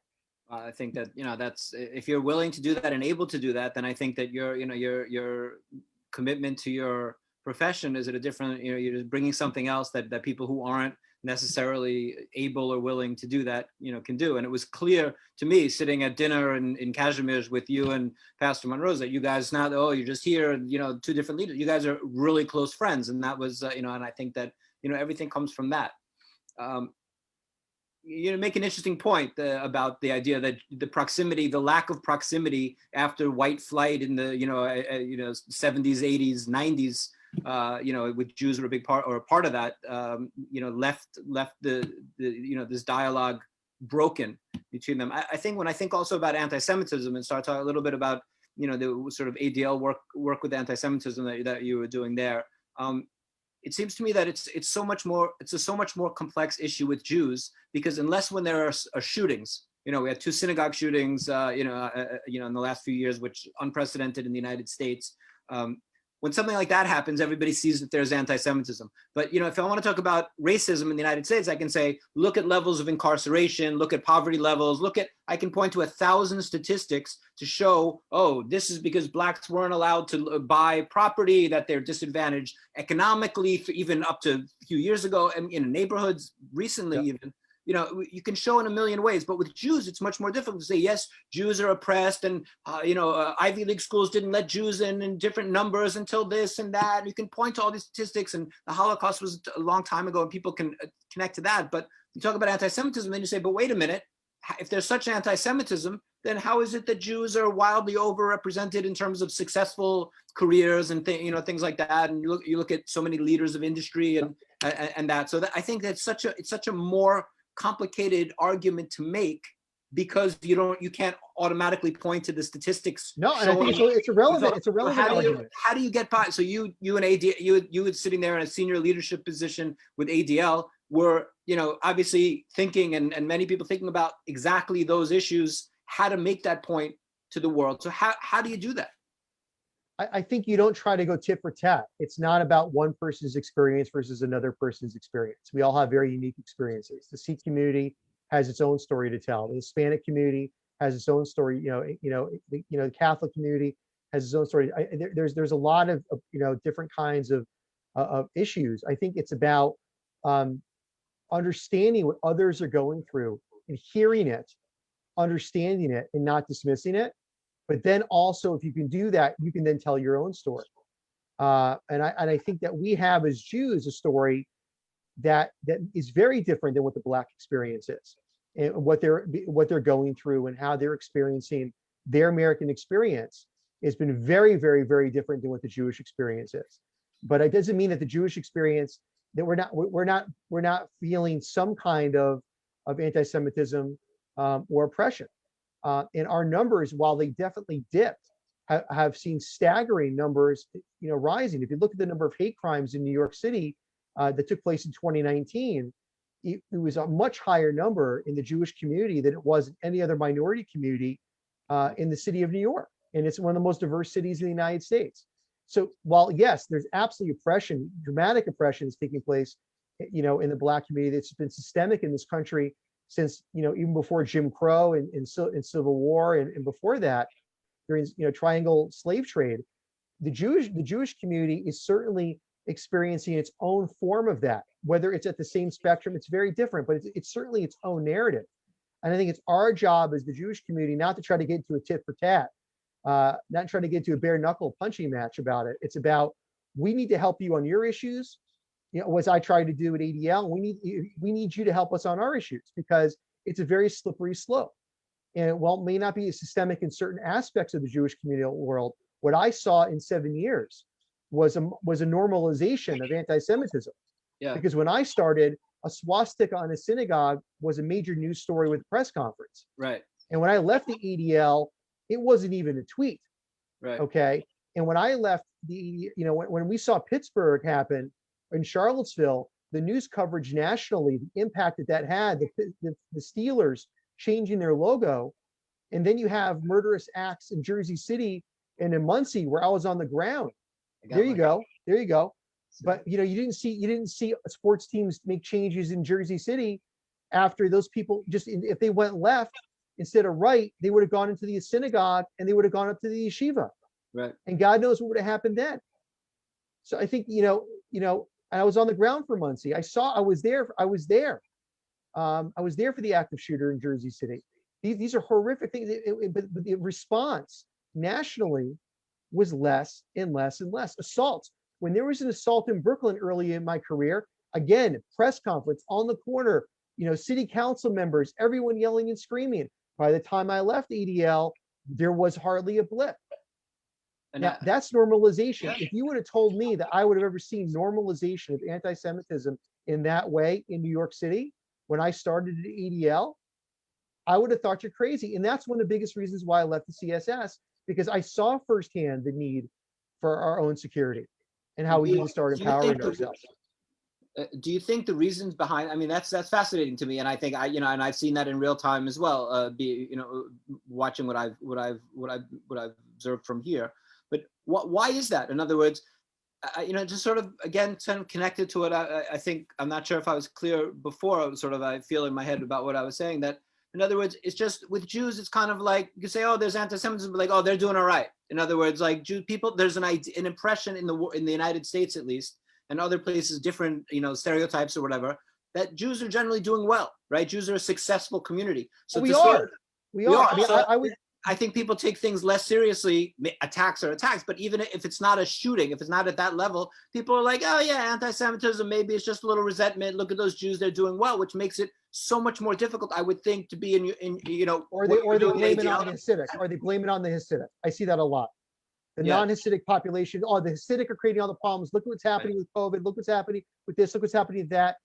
I think that, that's, if you're willing to do that and able to do that, then I think that your commitment to your profession is at a different, you're just bringing something else that people who aren't necessarily able or willing to do that, can do. And it was clear to me sitting at dinner in Kazimierz with you and Pastor Monroe that you guys, not, oh, you're just here, two different leaders, you guys are really close friends. And that was, and I think that, everything comes from that. You make an interesting point about the idea that the proximity, the lack of proximity after white flight in the 70s, 80s, 90s, with Jews were a big part or a part of that, left the this dialogue broken between them. I think when I think also about anti-Semitism and start talking a little bit about the sort of ADL work with anti-Semitism that you were doing there. It seems to me that it's a so much more complex issue with Jews, because unless when there are shootings, we had 2 synagogue shootings, in the last few years, which unprecedented in the United States. When something like that happens, everybody sees that there's anti-Semitism. But if I want to talk about racism in the United States, I can say, look at levels of incarceration, look at poverty levels, I can point to 1,000 statistics to show, oh, this is because Blacks weren't allowed to buy property, that they're disadvantaged economically, even up to a few years ago, and in neighborhoods recently, yeah. Even. You can show in a million ways, but with Jews, it's much more difficult to say, yes, Jews are oppressed, and, Ivy League schools didn't let Jews in different numbers until this and that. You can point to all these statistics, and the Holocaust was a long time ago, and people can connect to that. But you talk about anti-Semitism, then you say, but wait a minute, if there's such anti-Semitism, then how is it that Jews are wildly overrepresented in terms of successful careers and things like that? And you look at so many leaders of industry and that. So I think that's it's such a more complicated argument to make, because you can't automatically point to the statistics. No, and I think it's irrelevant. It's a relevant argument. How do you get by? So you and ADL, you were sitting there in a senior leadership position with ADL, were obviously thinking, and many people thinking about exactly those issues, how to make that point to the world. So how do you do that? I think you don't try to go tit for tat. It's not about one person's experience versus another person's experience. We all have very unique experiences. The Sikh community has its own story to tell. The Hispanic community has its own story. The Catholic community has its own story. There's a lot of different kinds of issues. I think it's about understanding what others are going through and hearing it, understanding it, and not dismissing it. But then also, if you can do that, you can then tell your own story. And I think that we have as Jews a story that is very different than what the Black experience is, and what they're going through and how they're experiencing their American experience has been very, very, very different than what the Jewish experience is. But it doesn't mean that the Jewish experience, that we're not feeling some kind of anti-Semitism or oppression. And our numbers, while they definitely dipped, have seen staggering numbers, rising. If you look at the number of hate crimes in New York City that took place in 2019, it was a much higher number in the Jewish community than it was in any other minority community in the city of New York. And it's one of the most diverse cities in the United States. So while, yes, there's absolutely oppression, dramatic oppression is taking place, in the Black community that's been systemic in this country since, even before Jim Crow and Civil War and before that, during, triangle slave trade, the Jewish community is certainly experiencing its own form of that. Whether it's at the same spectrum, it's very different, but it's certainly its own narrative. And I think it's our job as the Jewish community not to try to get into a tit for tat, not trying to get into a bare knuckle punching match about it. It's about, we need to help you on your issues, as I tried to do at ADL, we need you to help us on our issues, because it's a very slippery slope. And while it may not be systemic in certain aspects of the Jewish community world, what I saw in 7 years was a normalization of anti-Semitism. Yeah. Because when I started, a swastika on a synagogue was a major news story with a press conference. Right. And when I left the ADL, it wasn't even a tweet. Right. Okay. And when I left when we saw Pittsburgh happen in Charlottesville, the news coverage nationally, the impact that had, the Steelers changing their logo, and then you have murderous acts in Jersey City and in Muncie, where I was on the ground. There you go. But you didn't see sports teams make changes in Jersey City after those people if they went left instead of right, they would have gone into the synagogue and they would have gone up to the yeshiva. Right. And God knows what would have happened then. So I think I was on the ground for Muncie. I was there. I was there for the active shooter in Jersey City. These are horrific things. But the response nationally was less and less and less. Assaults. When there was an assault in Brooklyn early in my career, again, press conference on the corner, city council members, everyone yelling and screaming. By the time I left ADL, there was hardly a blip. And now, that's normalization. Yeah. If you would have told me that I would have ever seen normalization of anti-Semitism in that way in New York City when I started at ADL, I would have thought you're crazy. And that's one of the biggest reasons why I left the CSS, because I saw firsthand the need for our own security and how we need to start empowering ourselves. Do you think the reasons behind? I mean, that's fascinating to me, and I think and I've seen that in real time as well. Watching what I've observed from here. But why is that? In other words, just sort of again, kind of connected to what I think. I'm not sure if I was clear before. I feel in my head about what I was saying. That in other words, it's just with Jews, it's kind of like you say, oh, there's anti-Semitism, but like, oh, they're doing all right. In other words, like Jew people, there's an impression in the United States at least, and other places, different stereotypes or whatever, that Jews are generally doing well, right? Jews are a successful community. So we are. I mean, I think people take things less seriously. Attacks are attacks, but even if it's not a shooting, if it's not at that level, people are like, oh yeah, anti-Semitism, maybe it's just a little resentment. Look at those Jews, they're doing well, which makes it so much more difficult, I would think, to be or they blame it on the Hasidic, or they blame it on the Hasidic. I see that a lot. The non-Hasidic population, oh, the Hasidic are creating all the problems. Look what's happening with COVID. Look what's happening with this. Look what's happening with that.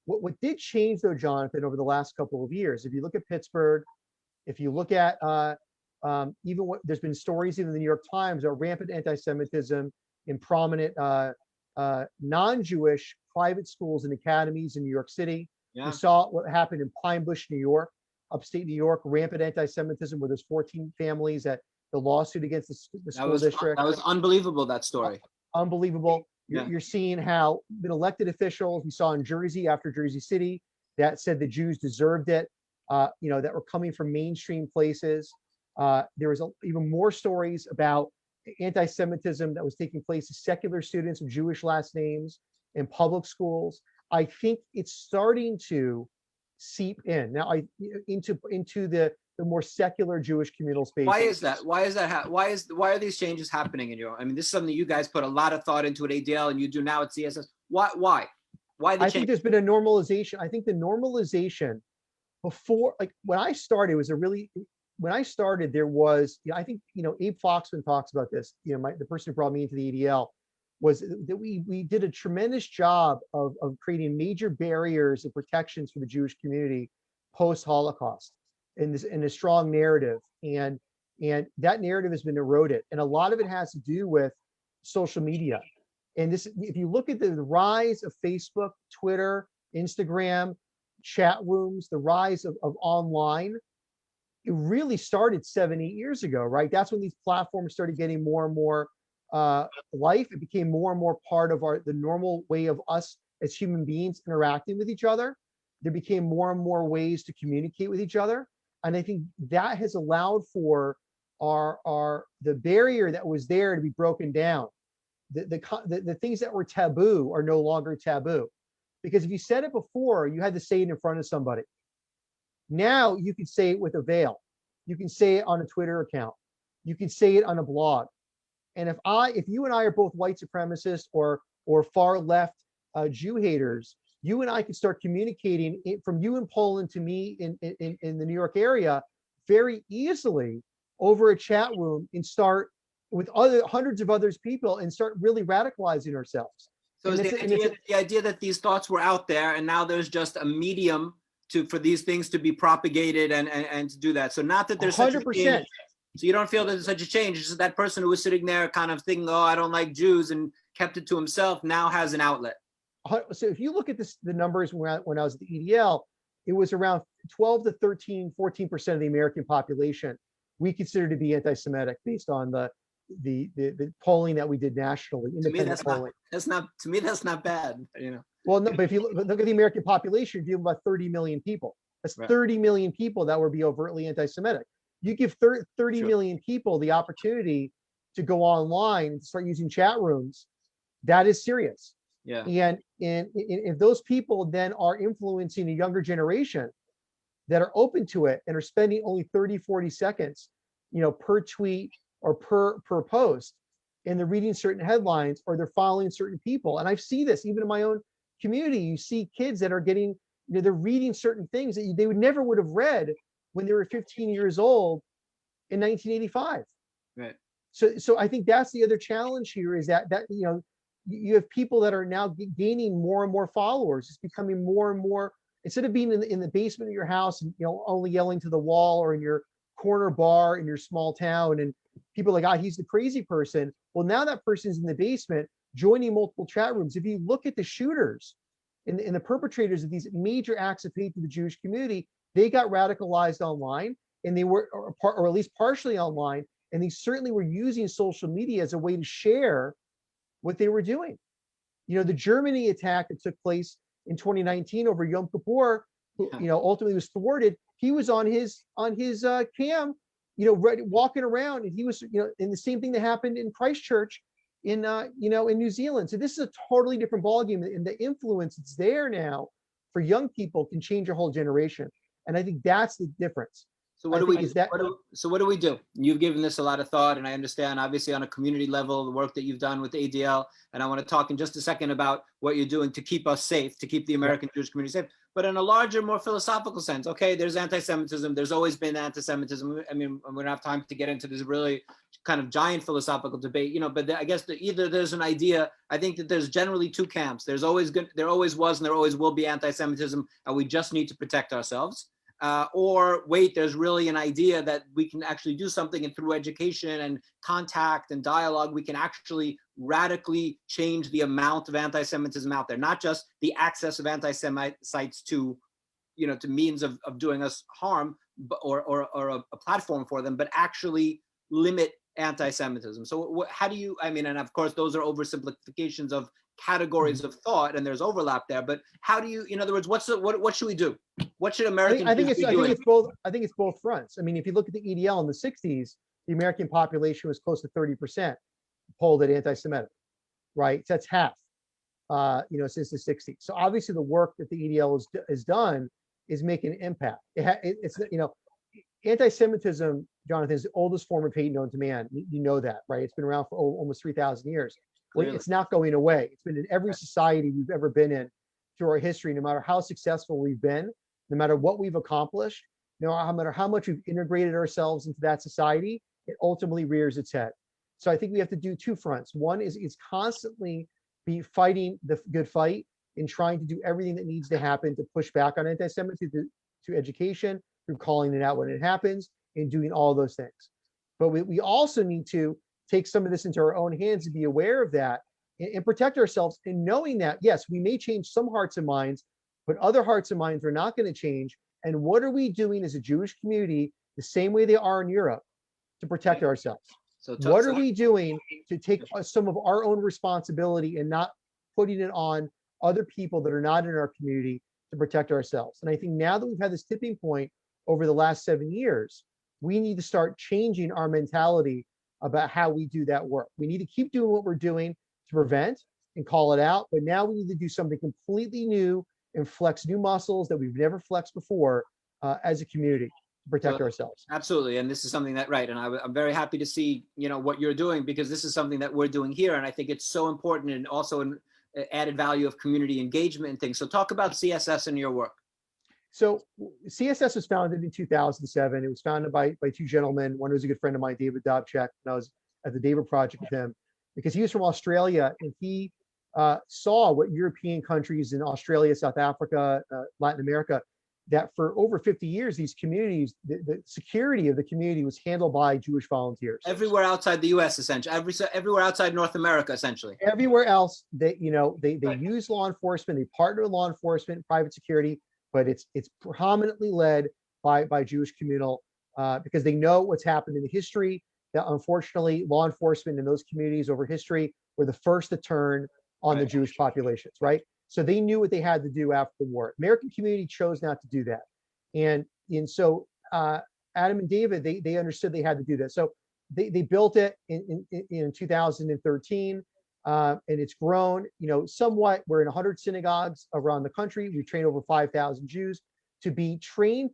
What did change though, Jonathan, over the last couple of years, if you look at Pittsburgh, if you look at even what there's been stories even in the New York Times of rampant anti-Semitism in prominent non-Jewish private schools and academies in New York City. Yeah. We saw what happened in Pine Bush, New York, upstate New York, rampant anti-Semitism, where there's 14 families that the lawsuit against the school district. That was unbelievable, that story. Unbelievable. You're seeing how been elected officials, we saw in Jersey after Jersey City, that said the Jews deserved it, that were coming from mainstream places. There was even more stories about anti-Semitism that was taking place to secular students of Jewish last names in public schools. I think it's starting to seep in now into the more secular Jewish communal space. Why is that? Why are these changes happening in your? I mean, this is something you guys put a lot of thought into at ADL, and you do now at CSS. Why the change? I think there's been a normalization. I think the normalization before, like when I started, there was, I think, Abe Foxman talks about this, the person who brought me into the ADL, was that we did a tremendous job of creating major barriers and protections for the Jewish community post-Holocaust in a strong narrative. And that narrative has been eroded. And a lot of it has to do with social media. And this, if you look at the rise of Facebook, Twitter, Instagram, chat rooms, the rise of online, it really started 7-8 years ago, right? That's when these platforms started getting more and more life. It became more and more part of the normal way of us as human beings interacting with each other. There became more and more ways to communicate with each other. And I think that has allowed for the barrier that was there to be broken down. The things that were taboo are no longer taboo. Because if you said it before, you had to say it in front of somebody. Now you can say it with a veil. You can say it on a Twitter account. You can say it on a blog. And if you and I are both white supremacists or far left Jew haters, you and I can start communicating from you in Poland to me in the New York area very easily over a chat room, and start with other hundreds of others people and start really radicalizing ourselves. So is the idea that these thoughts were out there and now there's just a medium for these things to be propagated and to do that. So not that there's 100%. such a change. So you don't feel that there's such a change. It's just that person who was sitting there kind of thinking, oh, I don't like Jews, and kept it to himself, now has an outlet. So if you look at the numbers when I was at the EDL, it was around 12 to 13, 14% of the American population we consider to be anti-Semitic based on the polling that we did nationally, independent polling. To me, that's not bad, you know. Well, no, but if you look at the American population, you're dealing with about 30 million people. That's right. 30 million people that would be overtly anti-Semitic. You give 30 sure. million people the opportunity to go online and start using chat rooms, that is serious. Yeah. And if those people then are influencing a younger generation that are open to it and are spending only 30, 40 seconds, you know, per tweet or per post, and they're reading certain headlines or they're following certain people. And I see this even in my own community. You see kids that are getting, you know, they're reading certain things that they would have read when they were 15 years old in 1985. Right. So I think that's the other challenge here, is that you know, you have people that are now gaining more and more followers. It's becoming more and more, instead of being in the basement of your house and, you know, only yelling to the wall, or in your corner bar in your small town, and people are like, he's the crazy person. Well, now that person's in the basement joining multiple chat rooms. If you look at the shooters and the perpetrators of these major acts of hate to the Jewish community, they got radicalized online, and they were, or at least partially online, and they certainly were using social media as a way to share what they were doing. You know, the Germany attack that took place in 2019 over Yom Kippur, who, you know, ultimately was thwarted. He was on his cam, you know, walking around, and he was, you know, and the same thing that happened in Christchurch in you know, in New Zealand. So this is a totally different ballgame, and the influence that's there now for young people can change a whole generation. And I think that's the difference. So what do we do? You've given this a lot of thought, and I understand, obviously, on a community level, the work that you've done with ADL, and I want to talk in just a second about what you're doing to keep us safe, to keep the American Jewish community safe. But in a larger, more philosophical sense, okay, there's anti-Semitism. There's always been anti-Semitism. I mean, we don't have time to get into this really kind of giant philosophical debate, you know. But I guess either there's an idea. I think that there's generally two camps. There always was, and there always will be anti-Semitism, and we just need to protect ourselves. Or wait, there's really an idea that we can actually do something, and through education and contact and dialogue, we can actually radically change the amount of anti-Semitism out there, not just the access of anti-Semites to, you know, to means of doing us harm, or a platform for them, but actually limit anti-Semitism. So how do you, I mean, and of course, those are oversimplifications of categories of thought, and there's overlap there, but how do you, in other words, what should we do? What should Americans I think be doing? I think it's both fronts. I mean, if you look at the EDL in the 60s, the American population was close to 30% polled at anti-Semitic, right? So that's half, you know, since the 60s. So obviously the work that the EDL has done is making an impact. It's, you know, anti-Semitism, Jonathan, is the oldest form of hate known to man. You know that, right? It's been around for almost 3,000 years. Clearly. It's not going away. It's been in every society we've ever been in through our history, no matter how successful we've been, no matter what we've accomplished, no matter how much we've integrated ourselves into that society, it ultimately rears its head. So I think we have to do two fronts. One is constantly be fighting the good fight and trying to do everything that needs to happen to push back on anti-Semitism, through education, through calling it out when it happens, and doing all those things. But we also need to take some of this into our own hands and be aware of that, and protect ourselves, and knowing that, yes, we may change some hearts and minds, but other hearts and minds are not going to change. And what are we doing as a Jewish community the same way they are in Europe to protect ourselves? So what are we doing to take some of our own responsibility and not putting it on other people that are not in our community to protect ourselves? And I think now that we've had this tipping point over the last 7 years, we need to start changing our mentality about how we do that work. We need to keep doing what we're doing to prevent and call it out, but now we need to do something completely new and flex new muscles that we've never flexed before as a community to protect ourselves. Absolutely, and this is something that, right, and I'm very happy to see, you know, what you're doing, because this is something that we're doing here, and I think it's so important, and also added value of community engagement and things. So talk about CSS in your work. So CSS was founded in 2007. It was founded by two gentlemen. One was a good friend of mine, David Dobchak, and I was at the David Project with him because he was from Australia, and he saw what European countries in Australia, South Africa, Latin America, that for over 50 years, these communities, the security of the community was handled by Jewish volunteers. Everywhere outside the U.S., essentially, everywhere outside North America, essentially. Everywhere else, they use law enforcement, they partner with law enforcement, private security, but it's prominently led by Jewish communal because they know what's happened in the history. That unfortunately, law enforcement in those communities over history were the first to turn on the Jewish populations, right? So they knew what they had to do after the war. American community chose not to do that. And so Adam and David, they understood they had to do that. So they built it in 2013, and it's grown, somewhat. We're in 100 synagogues around the country. We train over 5,000 Jews to be trained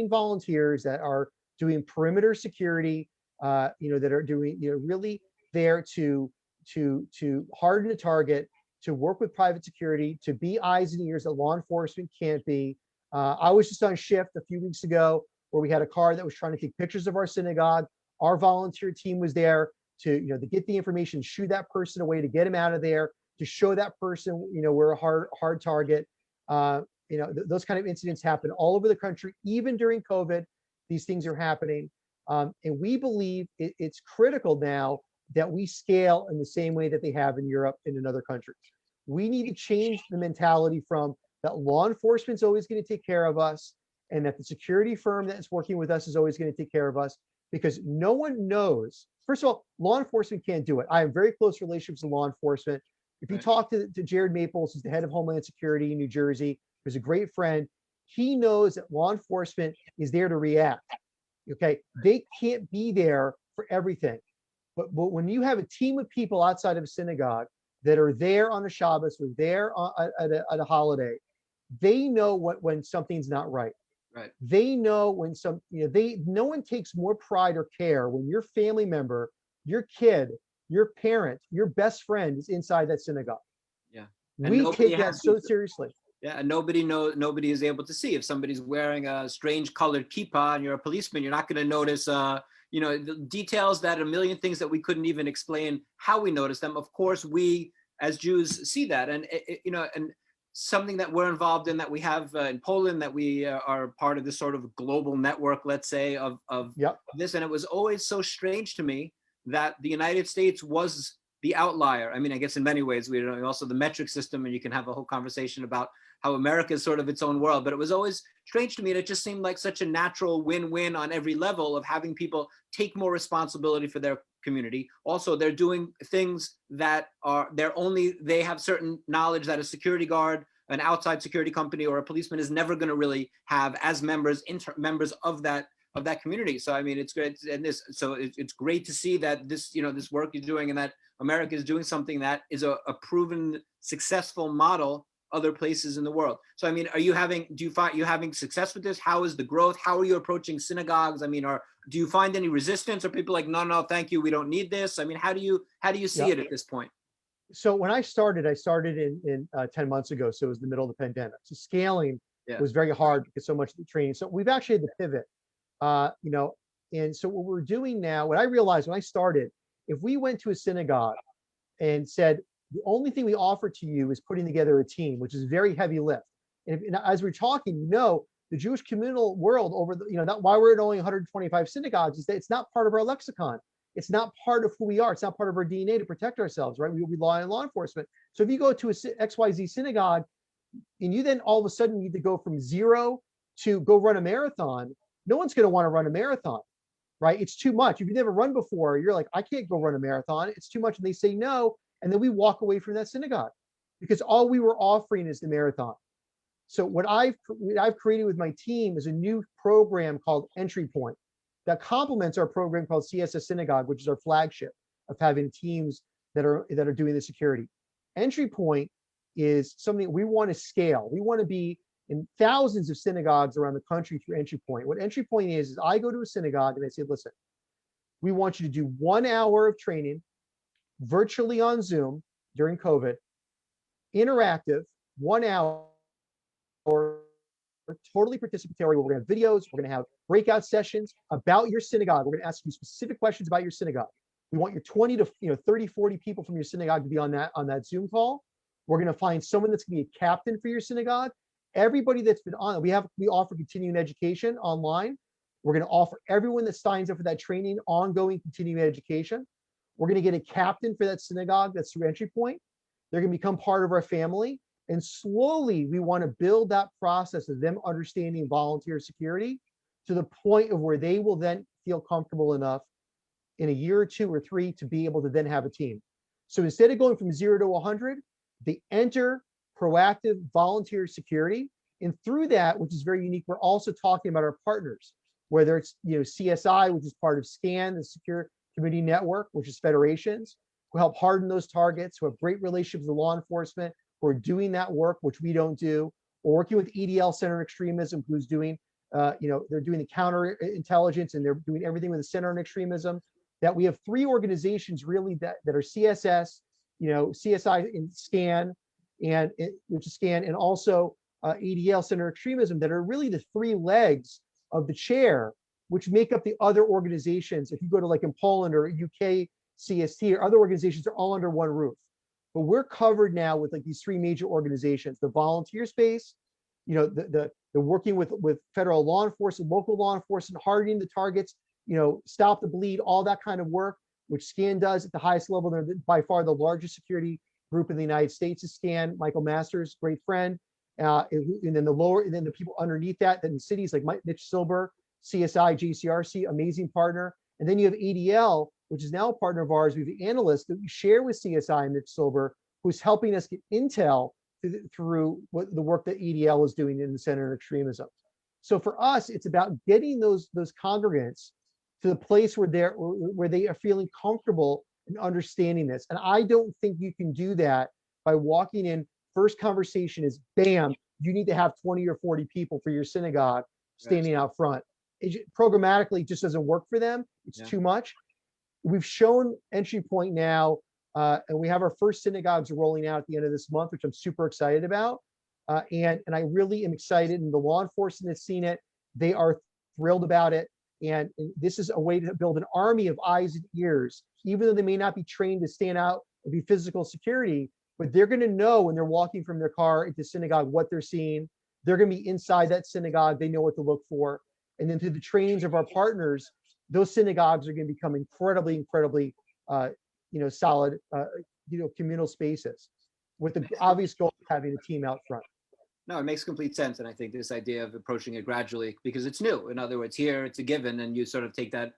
volunteers that are doing perimeter security, that are doing, really there to harden a target, to work with private security, to be eyes and ears that law enforcement can't be. I was just on shift a few weeks ago where we had a car that was trying to take pictures of our synagogue. Our volunteer team was there to get the information, shoo that person away, to get him out of there, to show that person, we're a hard target. Those kind of incidents happen all over the country, even during COVID. These things are happening. And we believe it's critical now that we scale in the same way that they have in Europe and in other countries. We need to change the mentality from that law enforcement's always going to take care of us and that the security firm that's working with us is always going to take care of us, because no one knows. First of all, law enforcement can't do it. I have very close relationships with law enforcement. If you talk to Jared Maples, who's the head of Homeland Security in New Jersey, who's a great friend, he knows that law enforcement is there to react. Okay, they can't be there for everything. But when you have a team of people outside of a synagogue that are there on a Shabbos or there at a holiday, they know when something's not right. Right. They know when no one takes more pride or care when your family member, your kid, your parent, your best friend is inside that synagogue. Yeah. We take that so seriously. Yeah, and nobody is able to see if somebody's wearing a strange colored kippah and you're a policeman. You're not going to notice, the details that a million things that we couldn't even explain how we notice them. Of course, we as Jews see that, and and something that we're involved in, that we have in Poland, that we are part of this sort of global network, let's say, of this. And it was always so strange to me that the United States was the outlier. I mean, I guess in many ways, we also the metric system, and you can have a whole conversation about how America is sort of its own world. But it was always strange to me. And it just seemed like such a natural win-win on every level of having people take more responsibility for their community. Also, they're doing things that they have certain knowledge that a security guard, an outside security company, or a policeman is never going to really have as members of that community. So I mean, it's great, and it's great to see that this this work you're doing, and that America is doing something that is a proven successful model other places in the world. So I mean, do you find you having success with this? How is the growth? How are you approaching synagogues? I mean, do you find any resistance? Are people like, no, thank you, we don't need this? I mean, how do you see it at this point? So when I started in 10 months ago. So it was the middle of the pandemic. So scaling was very hard because so much of the training. So we've actually had to pivot, and so what we're doing now, what I realized when I started, if we went to a synagogue and said, the only thing we offer to you is putting together a team, which is a very heavy lift. And as we're talking, the Jewish communal world over that why we're at only 125 synagogues is that it's not part of our lexicon. It's not part of who we are. It's not part of our DNA to protect ourselves, right? We rely on law enforcement. So if you go to a XYZ synagogue and you then all of a sudden need to go from zero to go run a marathon, no one's going to want to run a marathon, right? It's too much. If you've never run before, you're like, I can't go run a marathon. It's too much. And they say no. And then we walk away from that synagogue because all we were offering is the marathon. So what I've created with my team is a new program called Entry Point that complements our program called CSS Synagogue, which is our flagship of having teams that are doing the security. Entry Point is something we want to scale. We want to be in thousands of synagogues around the country through Entry Point. What Entry Point is I go to a synagogue and I say, listen, we want you to do 1 hour of training virtually on Zoom during COVID, interactive, 1 hour, totally participatory, where we're gonna have videos, we're gonna have breakout sessions about your synagogue. We're gonna ask you specific questions about your synagogue. We want your 20 to 30, 40 people from your synagogue to be on that Zoom call. We're gonna find someone that's gonna be a captain for your synagogue. Everybody that's been on, we offer continuing education online. We're gonna offer everyone that signs up for that training ongoing continuing education. We're gonna get a captain for that synagogue, that's the entry point. They're gonna become part of our family. And slowly, we want to build that process of them understanding volunteer security to the point of where they will then feel comfortable enough in a year or 2 or 3 to be able to then have a team. So instead of going from 0 to 100, they enter proactive volunteer security. And through that, which is very unique, we're also talking about our partners, whether it's CSI, which is part of SCAN, the Secure Community Network, which is federations, who help harden those targets, who have great relationships with law enforcement, who are doing that work, which we don't do. We're working with EDL Center on Extremism, who's doing, they're doing the counterintelligence, and they're doing everything with the Center on Extremism. That we have 3 organizations really that are CSS, CSI in SCAN, which is SCAN, and also EDL Center on Extremism, that are really the 3 legs of the chair, which make up the other organizations. If you go to like in Poland or UK CST or other organizations, they're all under one roof. But we're covered now with like these 3 major organizations: the volunteer space, the working with federal law enforcement, local law enforcement, hardening the targets, stop the bleed, all that kind of work, which SCAN does at the highest level. They're by far the largest security group in the United States is SCAN. Michael Masters, great friend. And then the people underneath that, in cities like Mitch Silber, CSI, JCRC, amazing partner. And then you have ADL, which is now a partner of ours. We have an analyst that we share with CSI, Mitch Silber, who's helping us get intel through the work that EDL is doing in the Center on Extremism. So for us, it's about getting those congregants to the place where they are feeling comfortable in understanding this. And I don't think you can do that by walking in. First conversation is, bam, you need to have 20 or 40 people for your synagogue standing out front. Programmatically just doesn't work for them. It's too much. We've shown entry point now, and we have our first synagogues rolling out at the end of this month, which I'm super excited about. And I really am excited. And the law enforcement has seen it. They are thrilled about it. And this is a way to build an army of eyes and ears, even though they may not be trained to stand out and be physical security, but they're going to know when they're walking from their car into synagogue what they're seeing. They're going to be inside that synagogue. They know what to look for. And then through the trainings of our partners, those synagogues are going to become incredibly, solid, communal spaces, with the obvious goal of having a team out front. No, it makes complete sense. And I think this idea of approaching it gradually, because it's new. In other words, here it's a given, and you sort of take that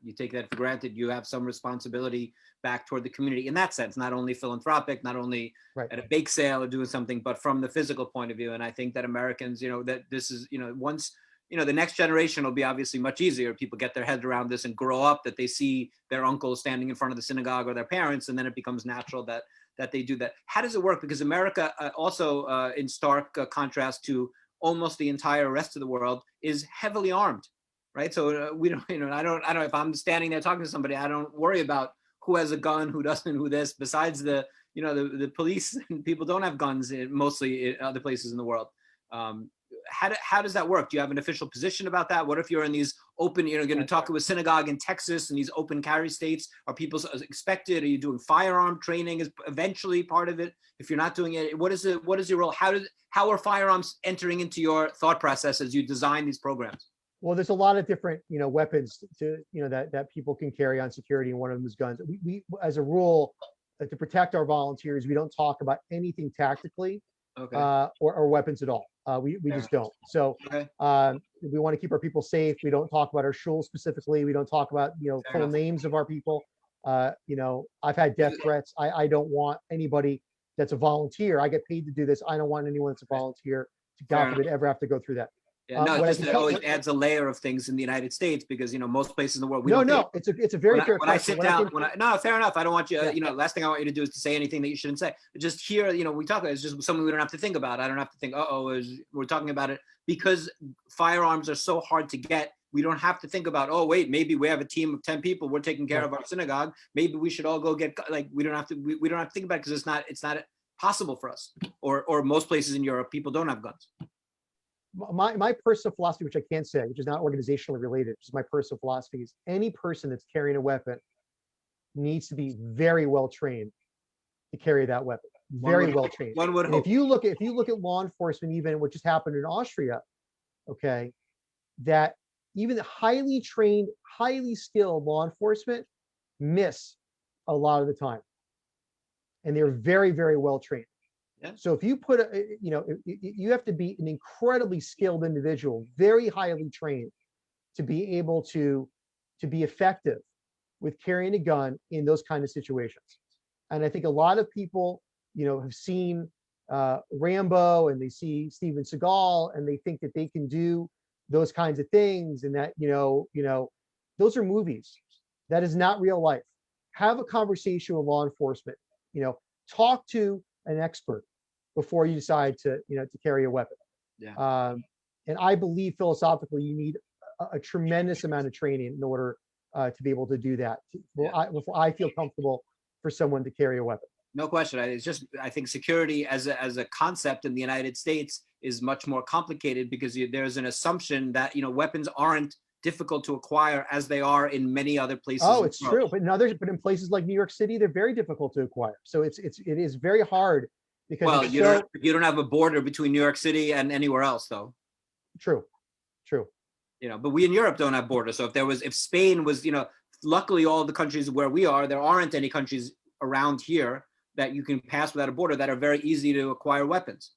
for granted. You have some responsibility back toward the community in that sense, not only philanthropic, not only at a bake sale or doing something, but from the physical point of view. And I think that Americans, that this is, once, the next generation will be obviously much easier. People get their head around this and grow up, that they see their uncle standing in front of the synagogue or their parents, and then it becomes natural that they do that. How does it work? Because America, also in stark contrast to almost the entire rest of the world, is heavily armed, right? So we don't, I don't, if I'm standing there talking to somebody, I don't worry about who has a gun, who doesn't, who this. Besides the police, people don't have guns mostly in other places in the world. How does that work? Do you have an official position about that? What if you're in these open, going to talk to a synagogue in Texas and these open carry states? Are people expected? Are you doing firearm training as eventually part of it? If you're not doing it, what is your role? How are firearms entering into your thought process as you design these programs? Well, there's a lot of different, weapons to, that people can carry on security, and one of them is guns. We as a rule, to protect our volunteers, we don't talk about anything tactically, or weapons at all. We just don't. So we want to keep our people safe. We don't talk about our shul specifically. We don't talk about, full names of our people. I've had death threats. I don't want anybody that's a volunteer. I get paid to do this. I don't want anyone that's a volunteer to, God forbid, ever have to go through that. Yeah, no, it always adds a layer of things in the United States, because most places in the world it's a very fair question. When I sit down, no, fair enough. I don't want you. Last thing I want you to do is to say anything that you shouldn't say. Just here, we talk about it. It's just something we don't have to think about. I don't have to think. We're talking about it because firearms are so hard to get. We don't have to think about. Oh, wait, maybe we have a team of 10 people. We're taking care of our synagogue. Maybe we should all go get. We don't have to. We don't have to think about it because it's not possible for us, or most places in Europe, people don't have guns. My personal philosophy, which I can't say, which is not organizationally related, which is my personal philosophy, is any person that's carrying a weapon needs to be very well trained to carry that weapon. Very well trained. One would And hope. if you look at law enforcement, even what just happened in Austria, okay, that even highly trained, highly skilled law enforcement miss a lot of the time, and they're very, very well trained. Yeah. So if you put you have to be an incredibly skilled individual, very highly trained, to be able to be effective with carrying a gun in those kind of situations. And I think a lot of people, have seen Rambo, and they see Steven Seagal, and they think that they can do those kinds of things, and that those are movies. That is not real life. Have a conversation with law enforcement. Talk to an expert before you decide to carry a weapon. Yeah. And I believe philosophically you need a tremendous amount of training in order to be able to do that. Before I feel comfortable for someone to carry a weapon. No question. I think security as a concept in the United States is much more complicated, because there's an assumption that weapons aren't difficult to acquire as they are in many other places. Oh, it's true. But in places like New York City, they're very difficult to acquire. So it is very hard, because well, you don't have a border between New York City and anywhere else, though. True. But we in Europe don't have borders. So if Spain was, luckily all the countries where we are, there aren't any countries around here that you can pass without a border that are very easy to acquire weapons,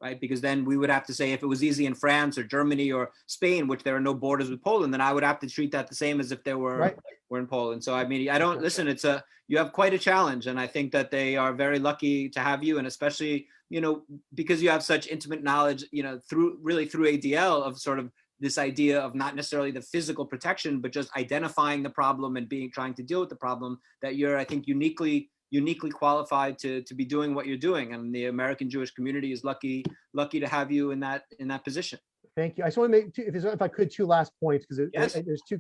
right? Because then we would have to say, if it was easy in France or Germany or Spain, which there are no borders with Poland, then I would have to treat that the same as if there were in Poland. So I mean, I don't listen. You have quite a challenge, and I think that they are very lucky to have you, and especially because you have such intimate knowledge, through ADL, of sort of this idea of not necessarily the physical protection, but just identifying the problem and trying to deal with the problem, that you're, I think, uniquely qualified to be doing what you're doing. And the American Jewish community is lucky to have you in that position. Thank you. I just want to make if I could, two last points, because there's two.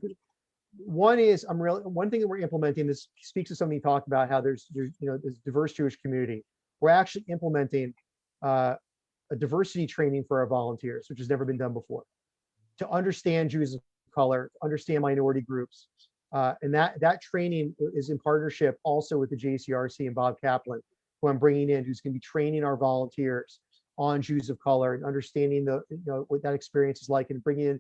One is one thing that we're implementing. This speaks to something you talked about, how there's this diverse Jewish community. We're actually implementing a diversity training for our volunteers, which has never been done before, to understand Jews of color, understand minority groups. And that training is in partnership also with the JCRC and Bob Kaplan, who I'm bringing in, who's going to be training our volunteers on Jews of color and understanding what that experience is like, and bringing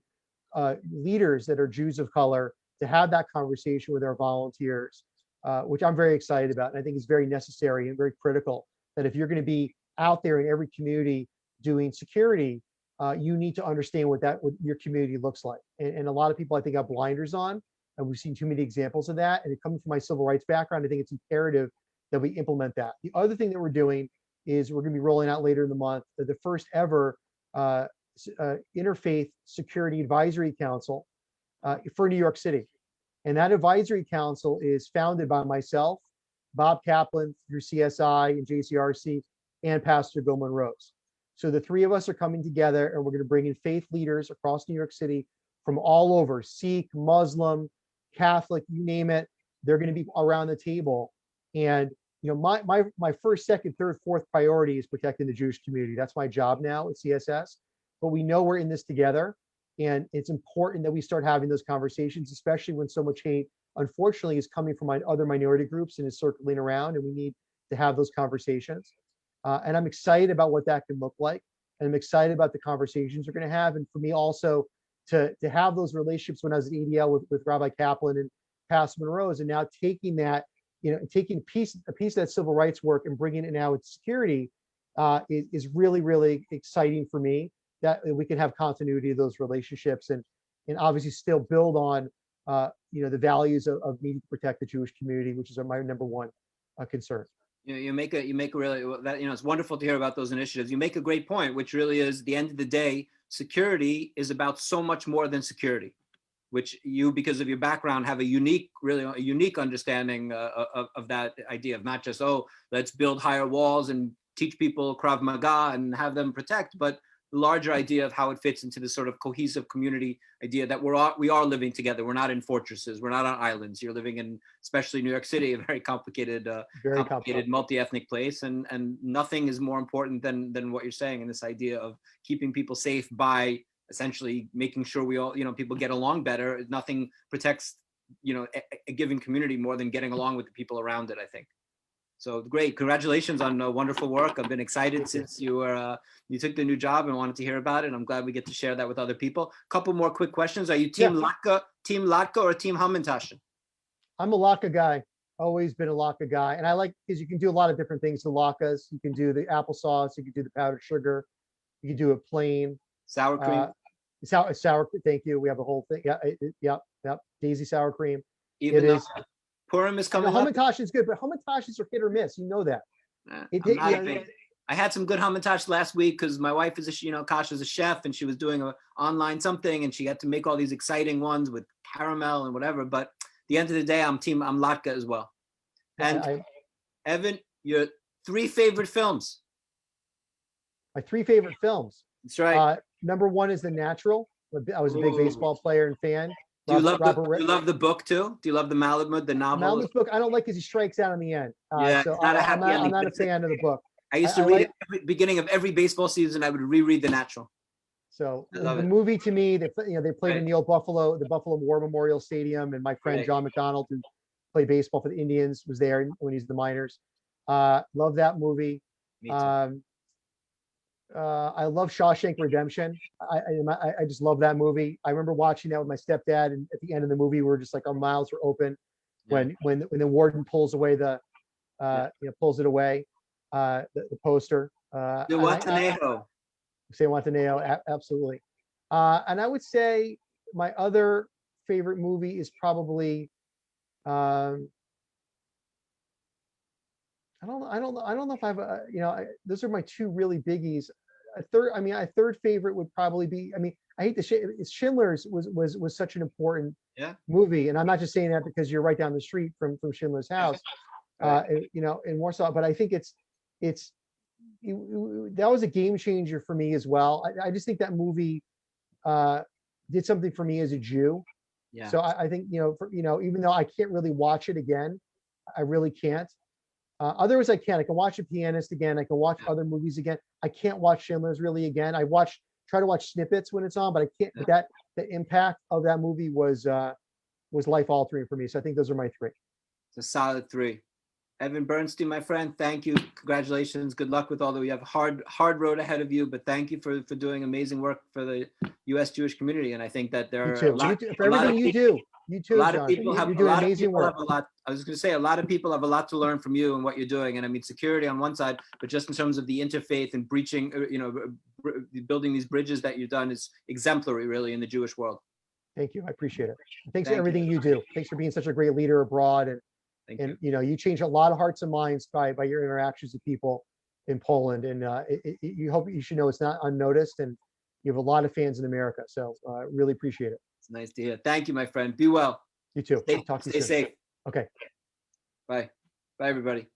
in leaders that are Jews of color to have that conversation with our volunteers, which I'm very excited about. And I think is very necessary and very critical, that if you're going to be out there in every community doing security, you need to understand what your community looks like. And a lot of people, I think, have blinders on, and we've seen too many examples of that. And coming from my civil rights background, I think it's imperative that we implement that. The other thing that we're doing is we're going to be rolling out later in the month the first ever Interfaith Security Advisory Council for New York City. And that advisory council is founded by myself, Bob Kaplan through CSI and JCRC, and Pastor Bill Monrose. So the three of us are coming together, and we're going to bring in faith leaders across New York City from all over, Sikh, Muslim, Catholic, you name it. They're going to be around the table. And my first, second, third, fourth priority is protecting the Jewish community. That's my job now at CSS. But we know we're in this together, and it's important that we start having those conversations, especially when so much hate, unfortunately, is coming from other minority groups and is circling around, and we need to have those conversations. And I'm excited about what that can look like. And I'm excited about the conversations we're going to have. And for me also to have those relationships when I was at ADL with Rabbi Kaplan and Pastor Monrose, and now taking that, taking a piece of that civil rights work and bringing it now with security is really, really exciting for me, that we can have continuity of those relationships and obviously still build on the values of needing to protect the Jewish community, which is my number one concern. You make a really, that it's wonderful to hear about those initiatives. You make a great point, which really is, the end of the day, security is about so much more than security, which you, because of your background, have a unique understanding of that idea of not just, let's build higher walls and teach people Krav Maga and have them protect, but larger idea of how it fits into this sort of cohesive community idea that we are living together. We're not in fortresses. We're not on islands. You're living in, especially New York City, a very complicated, multi-ethnic place, and nothing is more important than what you're saying, and this idea of keeping people safe by essentially making sure we all, people get along better. Nothing protects, a given community more than getting along with the people around it, I think. So great, congratulations on wonderful work. I've been excited since you took the new job and wanted to hear about it. I'm glad we get to share that with other people. Couple more quick questions. Are you team Latke or team Hamantaschen? I'm a Latke guy. Always been a Latke guy, and I like because you can do a lot of different things. The latkes, you can do the applesauce, you can do the powdered sugar, you can do it plain. Sour cream. Sour. Thank you. We have the whole thing. Yeah. Daisy sour cream. Even though Purim is coming up. Hamantaschen is good, but Hamantaschens are hit or miss. You know that. I had some good Hamantaschen last week because my wife is Kasha's a chef, and she was doing an online something, and she had to make all these exciting ones with caramel and whatever. But at the end of the day, I'm Latke as well. And Evan, your 3 favorite films. My 3 favorite films. That's right. Number 1 is The Natural. I was a big baseball player and fan. Do you love the book too? Do you love the Malamud, the novel? Malamud's book, I don't like because he strikes out in the end. So I'm not a fan of the book. I used to read it at the beginning of every baseball season. I would reread The Natural. So the movie, to me, they played in the Buffalo War Memorial Stadium, and my friend John McDonald, who played baseball for the Indians, was there when he was in the minors. Love that movie. Me too. I love Shawshank Redemption. I just love that movie. I remember watching that with my stepdad, and at the end of the movie, we were just like our mouths were open when the warden pulls away pulls it away, the poster. Say Wataneo, absolutely. And I would say my other favorite movie is probably I don't know if I've those are my 2 really biggies. A third favorite would probably be, I hate to Schindler's was such an important movie, and I'm not just saying that because you're right down the street from Schindler's house, in Warsaw, but I think that was a game changer for me as well. I just think that movie did something for me as a Jew. Yeah. So I think even though I can't really watch it again, I really can't. Otherwise, I can. I can watch The Pianist again. I can watch other movies again. I can't watch Schindler's really again. Try to watch snippets when it's on, but I can't. But the impact of that movie was life altering for me. So I think those are my 3. It's a solid 3. Evan Bernstein, my friend, thank you. Congratulations. Good luck with all that. You have a hard road ahead of you, but thank you for doing amazing work for the U.S. Jewish community. And I think that there are a lot of people have a lot. I was going to say, a lot of people have a lot to learn from you and what you're doing. And security on one side, but just in terms of the interfaith and breaching, building these bridges that you've done is exemplary, really, in the Jewish world. Thank you. I appreciate it. Thanks for everything you do. Thanks for being such a great leader abroad. And you change a lot of hearts and minds by your interactions with people in Poland. And you should know it's not unnoticed, and you have a lot of fans in America. So really appreciate it. It's nice to hear. Thank you, my friend. Be well. You too. Stay safe. Okay. Bye. Bye, everybody.